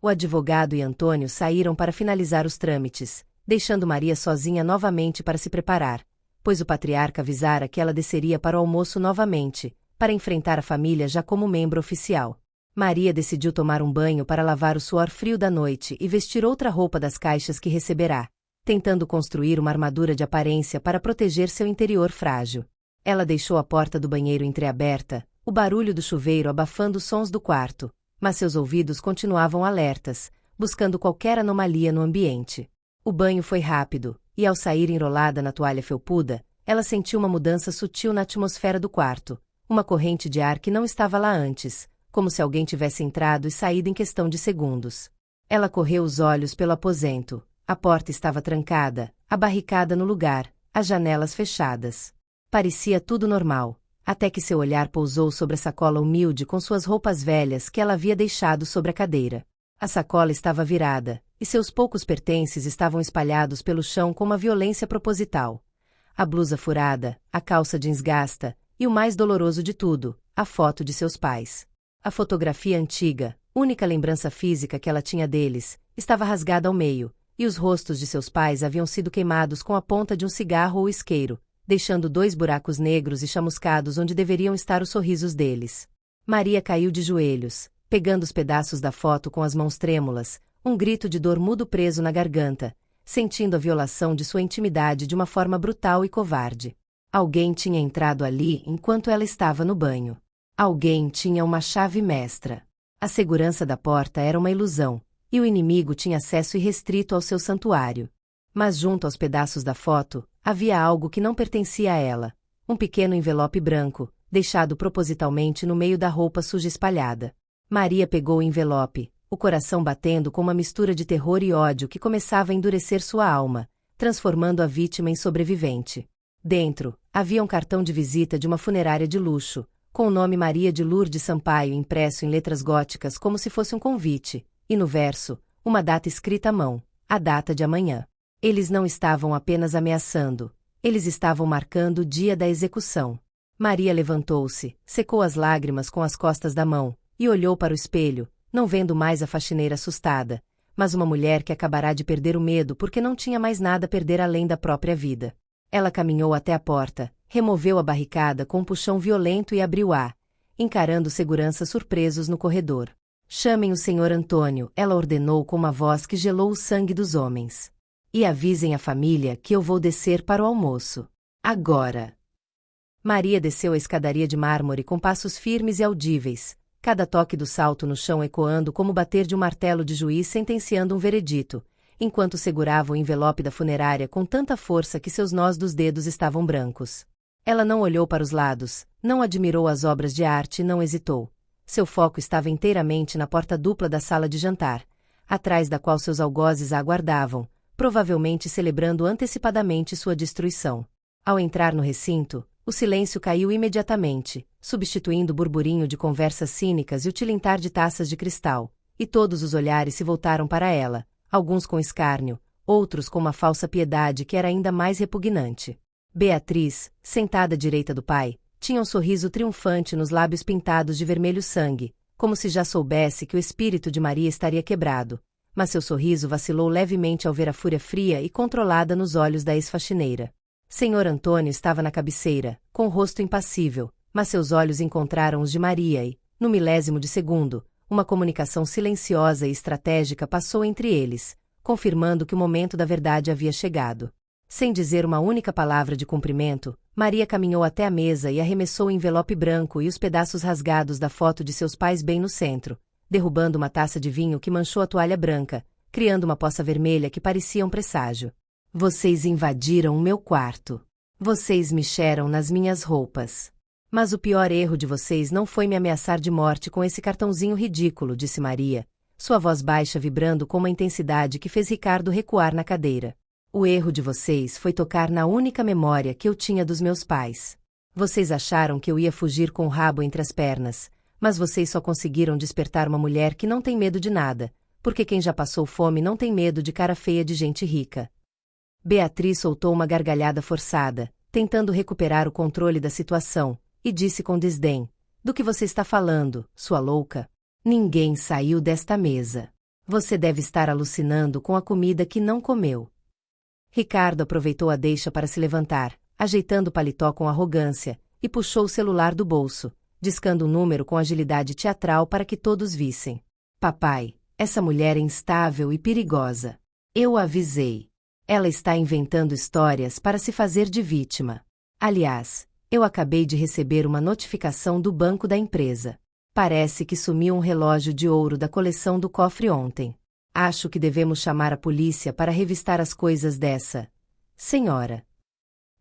O advogado e Antônio saíram para finalizar os trâmites, deixando Maria sozinha novamente para se preparar, pois o patriarca avisara que ela desceria para o almoço novamente, para enfrentar a família já como membro oficial. Maria decidiu tomar um banho para lavar o suor frio da noite e vestir outra roupa das caixas que receberá, tentando construir uma armadura de aparência para proteger seu interior frágil. Ela deixou a porta do banheiro entreaberta, o barulho do chuveiro abafando os sons do quarto, mas seus ouvidos continuavam alertas, buscando qualquer anomalia no ambiente. O banho foi rápido, e ao sair enrolada na toalha felpuda, ela sentiu uma mudança sutil na atmosfera do quarto, uma corrente de ar que não estava lá antes, como se alguém tivesse entrado e saído em questão de segundos. Ela correu os olhos pelo aposento. A porta estava trancada, a barricada no lugar, as janelas fechadas. Parecia tudo normal, até que seu olhar pousou sobre a sacola humilde com suas roupas velhas que ela havia deixado sobre a cadeira. A sacola estava virada, e seus poucos pertences estavam espalhados pelo chão com uma violência proposital. A blusa furada, a calça jeans gasta, e o mais doloroso de tudo, a foto de seus pais. A fotografia antiga, única lembrança física que ela tinha deles, estava rasgada ao meio, e os rostos de seus pais haviam sido queimados com a ponta de um cigarro ou isqueiro, deixando 2 buracos negros e chamuscados onde deveriam estar os sorrisos deles. Maria caiu de joelhos, pegando os pedaços da foto com as mãos trêmulas, um grito de dor mudo preso na garganta, sentindo a violação de sua intimidade de uma forma brutal e covarde. Alguém tinha entrado ali enquanto ela estava no banho. Alguém tinha uma chave mestra. A segurança da porta era uma ilusão, e o inimigo tinha acesso irrestrito ao seu santuário. Mas junto aos pedaços da foto, havia algo que não pertencia a ela, um pequeno envelope branco, deixado propositalmente no meio da roupa suja espalhada. Maria pegou o envelope, o coração batendo com uma mistura de terror e ódio que começava a endurecer sua alma, transformando a vítima em sobrevivente. Dentro, havia um cartão de visita de uma funerária de luxo, com o nome Maria de Lourdes Sampaio impresso em letras góticas como se fosse um convite, e no verso, uma data escrita à mão, a data de amanhã. Eles não estavam apenas ameaçando, eles estavam marcando o dia da execução. Maria levantou-se, secou as lágrimas com as costas da mão, e olhou para o espelho, não vendo mais a faxineira assustada, mas uma mulher que acabará de perder o medo porque não tinha mais nada a perder além da própria vida. Ela caminhou até a porta, removeu a barricada com um puxão violento e abriu-a, encarando seguranças surpresos no corredor. Chamem o Sr. Antônio, ela ordenou com uma voz que gelou o sangue dos homens. E avisem a família que eu vou descer para o almoço. Agora! Maria desceu a escadaria de mármore com passos firmes e audíveis, cada toque do salto no chão ecoando como o bater de um martelo de juiz sentenciando um veredito, enquanto segurava o envelope da funerária com tanta força que seus nós dos dedos estavam brancos. Ela não olhou para os lados, não admirou as obras de arte e não hesitou. Seu foco estava inteiramente na porta dupla da sala de jantar, atrás da qual seus algozes a aguardavam, provavelmente celebrando antecipadamente sua destruição. Ao entrar no recinto, o silêncio caiu imediatamente, substituindo o burburinho de conversas cínicas e o tilintar de taças de cristal, e todos os olhares se voltaram para ela, alguns com escárnio, outros com uma falsa piedade que era ainda mais repugnante. Beatriz, sentada à direita do pai, tinha um sorriso triunfante nos lábios pintados de vermelho sangue, como se já soubesse que o espírito de Maria estaria quebrado, mas seu sorriso vacilou levemente ao ver a fúria fria e controlada nos olhos da ex-faxineira. Sr. Antônio estava na cabeceira, com o rosto impassível, mas seus olhos encontraram os de Maria e, no milésimo de segundo, uma comunicação silenciosa e estratégica passou entre eles, confirmando que o momento da verdade havia chegado. Sem dizer uma única palavra de cumprimento, Maria caminhou até a mesa e arremessou o envelope branco e os pedaços rasgados da foto de seus pais bem no centro, derrubando uma taça de vinho que manchou a toalha branca, criando uma poça vermelha que parecia um presságio. Vocês invadiram o meu quarto. Vocês mexeram nas minhas roupas. Mas o pior erro de vocês não foi me ameaçar de morte com esse cartãozinho ridículo, disse Maria, sua voz baixa vibrando com uma intensidade que fez Ricardo recuar na cadeira. O erro de vocês foi tocar na única memória que eu tinha dos meus pais. Vocês acharam que eu ia fugir com o rabo entre as pernas, mas vocês só conseguiram despertar uma mulher que não tem medo de nada, porque quem já passou fome não tem medo de cara feia de gente rica. Beatriz soltou uma gargalhada forçada, tentando recuperar o controle da situação, e disse com desdém: "Do que você está falando, sua louca? Ninguém saiu desta mesa. Você deve estar alucinando com a comida que não comeu." Ricardo aproveitou a deixa para se levantar, ajeitando o paletó com arrogância, e puxou o celular do bolso, discando um número com agilidade teatral para que todos vissem. "Papai, essa mulher é instável e perigosa. Eu a avisei. Ela está inventando histórias para se fazer de vítima. Aliás, eu acabei de receber uma notificação do banco da empresa. Parece que sumiu um relógio de ouro da coleção do cofre ontem. Acho que devemos chamar a polícia para revistar as coisas dessa senhora."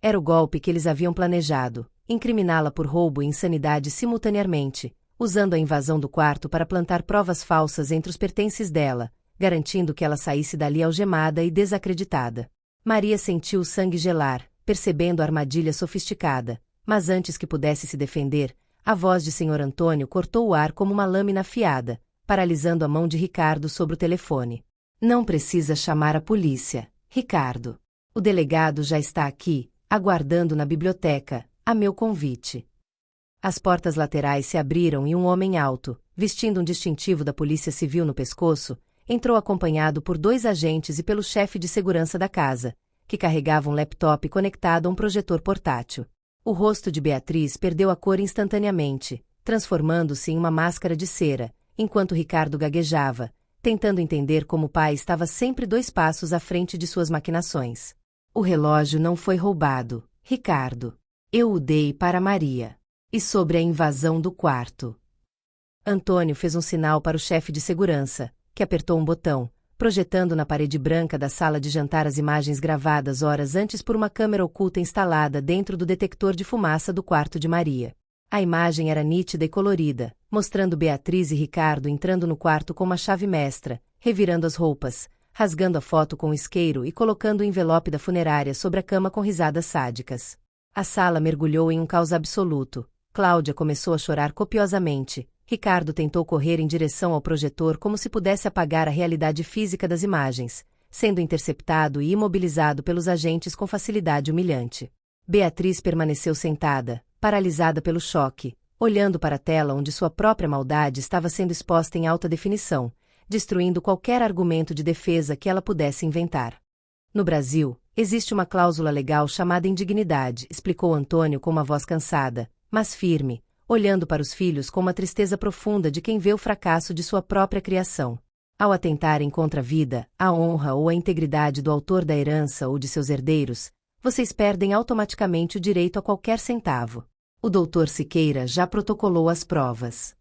Era o golpe que eles haviam planejado, incriminá-la por roubo e insanidade simultaneamente, usando a invasão do quarto para plantar provas falsas entre os pertences dela, garantindo que ela saísse dali algemada e desacreditada. Maria sentiu o sangue gelar, percebendo a armadilha sofisticada, mas antes que pudesse se defender, a voz de Sr. Antônio cortou o ar como uma lâmina afiada, paralisando a mão de Ricardo sobre o telefone. "Não precisa chamar a polícia, Ricardo. O delegado já está aqui, aguardando na biblioteca, a meu convite." As portas laterais se abriram e um homem alto, vestindo um distintivo da Polícia Civil no pescoço, entrou acompanhado por 2 agentes e pelo chefe de segurança da casa, que carregava um laptop conectado a um projetor portátil. O rosto de Beatriz perdeu a cor instantaneamente, transformando-se em uma máscara de cera, enquanto Ricardo gaguejava, tentando entender como o pai estava sempre 2 passos à frente de suas maquinações. "O relógio não foi roubado, Ricardo. Eu o dei para Maria. E sobre a invasão do quarto?" Antônio fez um sinal para o chefe de segurança, que apertou um botão, projetando na parede branca da sala de jantar as imagens gravadas horas antes por uma câmera oculta instalada dentro do detector de fumaça do quarto de Maria. A imagem era nítida e colorida, mostrando Beatriz e Ricardo entrando no quarto com uma chave mestra, revirando as roupas, rasgando a foto com um isqueiro e colocando o envelope da funerária sobre a cama com risadas sádicas. A sala mergulhou em um caos absoluto, Cláudia começou a chorar copiosamente. Ricardo tentou correr em direção ao projetor como se pudesse apagar a realidade física das imagens, sendo interceptado e imobilizado pelos agentes com facilidade humilhante. Beatriz permaneceu sentada, paralisada pelo choque, olhando para a tela onde sua própria maldade estava sendo exposta em alta definição, destruindo qualquer argumento de defesa que ela pudesse inventar. No Brasil, existe uma cláusula legal chamada indignidade, explicou Antônio com uma voz cansada, mas firme, olhando para os filhos com uma tristeza profunda de quem vê o fracasso de sua própria criação. Ao atentarem contra a vida, a honra ou a integridade do autor da herança ou de seus herdeiros, vocês perdem automaticamente o direito a qualquer centavo. O doutor Siqueira já protocolou as provas.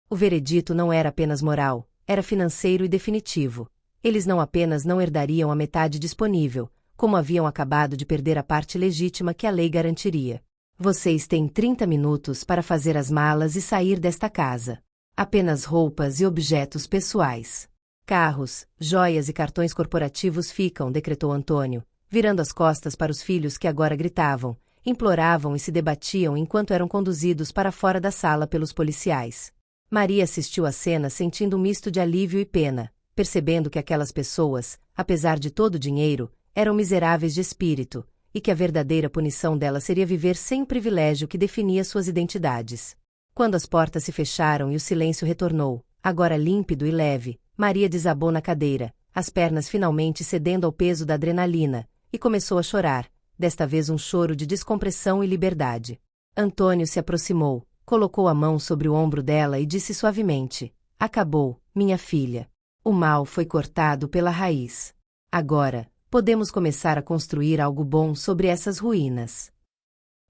O veredito não era apenas moral, era financeiro e definitivo. Eles não apenas não herdariam a metade disponível, como haviam acabado de perder a parte legítima que a lei garantiria. Vocês têm 30 minutos para fazer as malas e sair desta casa. Apenas roupas e objetos pessoais. Carros, joias e cartões corporativos ficam, decretou Antônio, virando as costas para os filhos que agora gritavam, imploravam e se debatiam enquanto eram conduzidos para fora da sala pelos policiais. Maria assistiu à cena sentindo um misto de alívio e pena, percebendo que aquelas pessoas, apesar de todo o dinheiro, eram miseráveis de espírito, e que a verdadeira punição dela seria viver sem o privilégio que definia suas identidades. Quando as portas se fecharam e o silêncio retornou, agora límpido e leve, Maria desabou na cadeira, as pernas finalmente cedendo ao peso da adrenalina, e começou a chorar, desta vez um choro de descompressão e liberdade. Antônio se aproximou, colocou a mão sobre o ombro dela e disse suavemente: "Acabou, minha filha. O mal foi cortado pela raiz. Agora, podemos começar a construir algo bom sobre essas ruínas."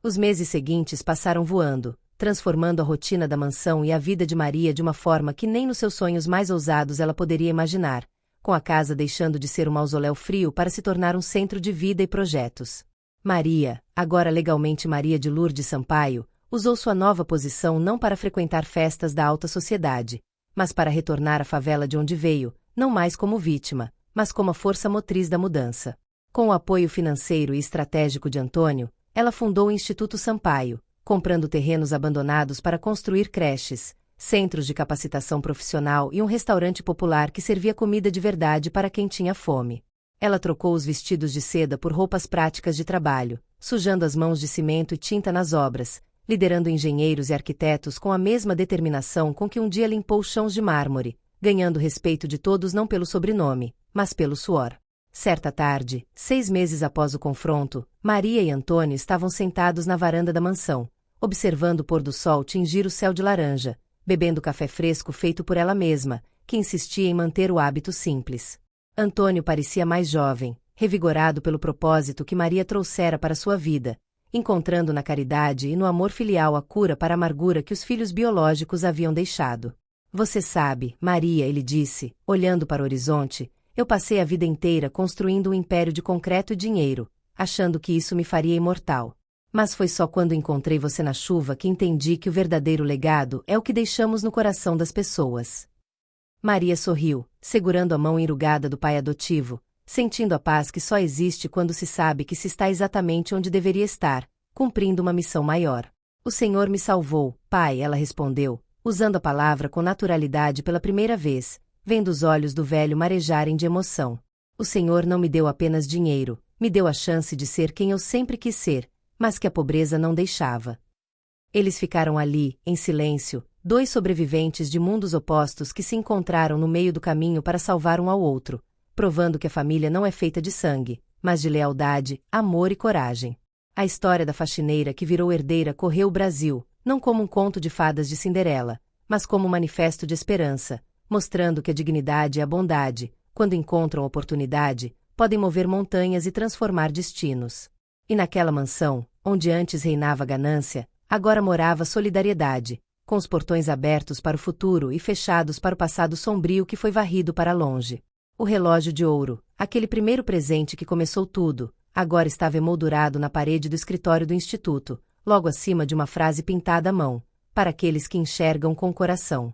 Os meses seguintes passaram voando, transformando a rotina da mansão e a vida de Maria de uma forma que nem nos seus sonhos mais ousados ela poderia imaginar, com a casa deixando de ser um mausoléu frio para se tornar um centro de vida e projetos. Maria, agora legalmente Maria de Lourdes Sampaio, usou sua nova posição não para frequentar festas da alta sociedade, mas para retornar à favela de onde veio, não mais como vítima, mas como a força motriz da mudança. Com o apoio financeiro e estratégico de Antônio, ela fundou o Instituto Sampaio, comprando terrenos abandonados para construir creches, centros de capacitação profissional e um restaurante popular que servia comida de verdade para quem tinha fome. Ela trocou os vestidos de seda por roupas práticas de trabalho, sujando as mãos de cimento e tinta nas obras, liderando engenheiros e arquitetos com a mesma determinação com que um dia limpou chãos de mármore, ganhando respeito de todos não pelo sobrenome, mas pelo suor. Certa tarde, 6 meses após o confronto, Maria e Antônio estavam sentados na varanda da mansão, observando o pôr do sol tingir o céu de laranja, bebendo café fresco feito por ela mesma, que insistia em manter o hábito simples. Antônio parecia mais jovem, revigorado pelo propósito que Maria trouxera para sua vida, encontrando na caridade e no amor filial a cura para a amargura que os filhos biológicos haviam deixado. "Você sabe, Maria", ele disse, olhando para o horizonte, "eu passei a vida inteira construindo um império de concreto e dinheiro, achando que isso me faria imortal. Mas foi só quando encontrei você na chuva que entendi que o verdadeiro legado é o que deixamos no coração das pessoas." Maria sorriu, segurando a mão enrugada do pai adotivo, sentindo a paz que só existe quando se sabe que se está exatamente onde deveria estar, cumprindo uma missão maior. "O Senhor me salvou, pai", ela respondeu, usando a palavra com naturalidade pela primeira vez, vendo os olhos do velho marejarem de emoção. "O Senhor não me deu apenas dinheiro, me deu a chance de ser quem eu sempre quis ser, mas que a pobreza não deixava." Eles ficaram ali, em silêncio, 2 sobreviventes de mundos opostos que se encontraram no meio do caminho para salvar um ao outro, provando que a família não é feita de sangue, mas de lealdade, amor e coragem. A história da faxineira que virou herdeira correu o Brasil, não como um conto de fadas de Cinderela, mas como um manifesto de esperança, mostrando que a dignidade e a bondade, quando encontram oportunidade, podem mover montanhas e transformar destinos. E naquela mansão, onde antes reinava a ganância, agora morava a solidariedade, com os portões abertos para o futuro e fechados para o passado sombrio que foi varrido para longe. O relógio de ouro, aquele primeiro presente que começou tudo, agora estava emoldurado na parede do escritório do Instituto, logo acima de uma frase pintada à mão: "Para aqueles que enxergam com o coração."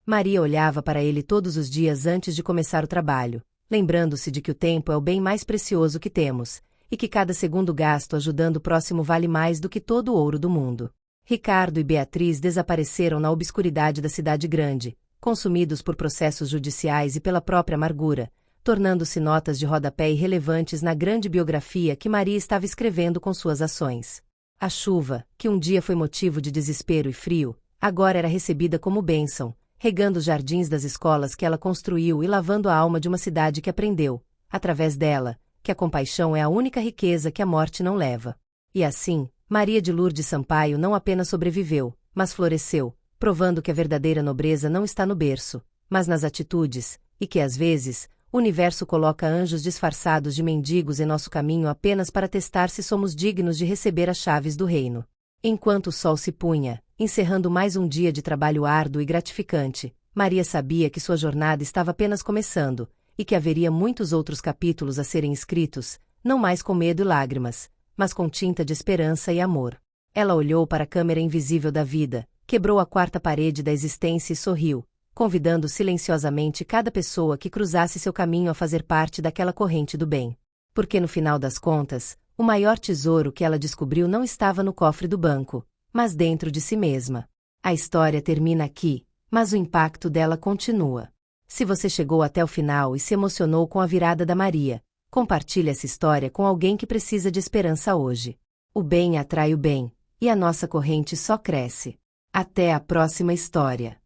Maria olhava para ele todos os dias antes de começar o trabalho, lembrando-se de que o tempo é o bem mais precioso que temos, e que cada segundo gasto ajudando o próximo vale mais do que todo o ouro do mundo. Ricardo e Beatriz desapareceram na obscuridade da cidade grande, consumidos por processos judiciais e pela própria amargura, tornando-se notas de rodapé irrelevantes na grande biografia que Maria estava escrevendo com suas ações. A chuva, que um dia foi motivo de desespero e frio, agora era recebida como bênção, regando os jardins das escolas que ela construiu e lavando a alma de uma cidade que aprendeu, através dela, que a compaixão é a única riqueza que a morte não leva. E assim, Maria de Lourdes Sampaio não apenas sobreviveu, mas floresceu, provando que a verdadeira nobreza não está no berço, mas nas atitudes, e que às vezes, o universo coloca anjos disfarçados de mendigos em nosso caminho apenas para testar se somos dignos de receber as chaves do reino. Enquanto o sol se punha, encerrando mais um dia de trabalho árduo e gratificante, Maria sabia que sua jornada estava apenas começando, e que haveria muitos outros capítulos a serem escritos, não mais com medo e lágrimas, mas com tinta de esperança e amor. Ela olhou para a câmera invisível da vida, quebrou a quarta parede da existência e sorriu, convidando silenciosamente cada pessoa que cruzasse seu caminho a fazer parte daquela corrente do bem. Porque no final das contas, o maior tesouro que ela descobriu não estava no cofre do banco, mas dentro de si mesma. A história termina aqui, mas o impacto dela continua. Se você chegou até o final e se emocionou com a virada da Maria, compartilhe essa história com alguém que precisa de esperança hoje. O bem atrai o bem, e a nossa corrente só cresce. Até a próxima história.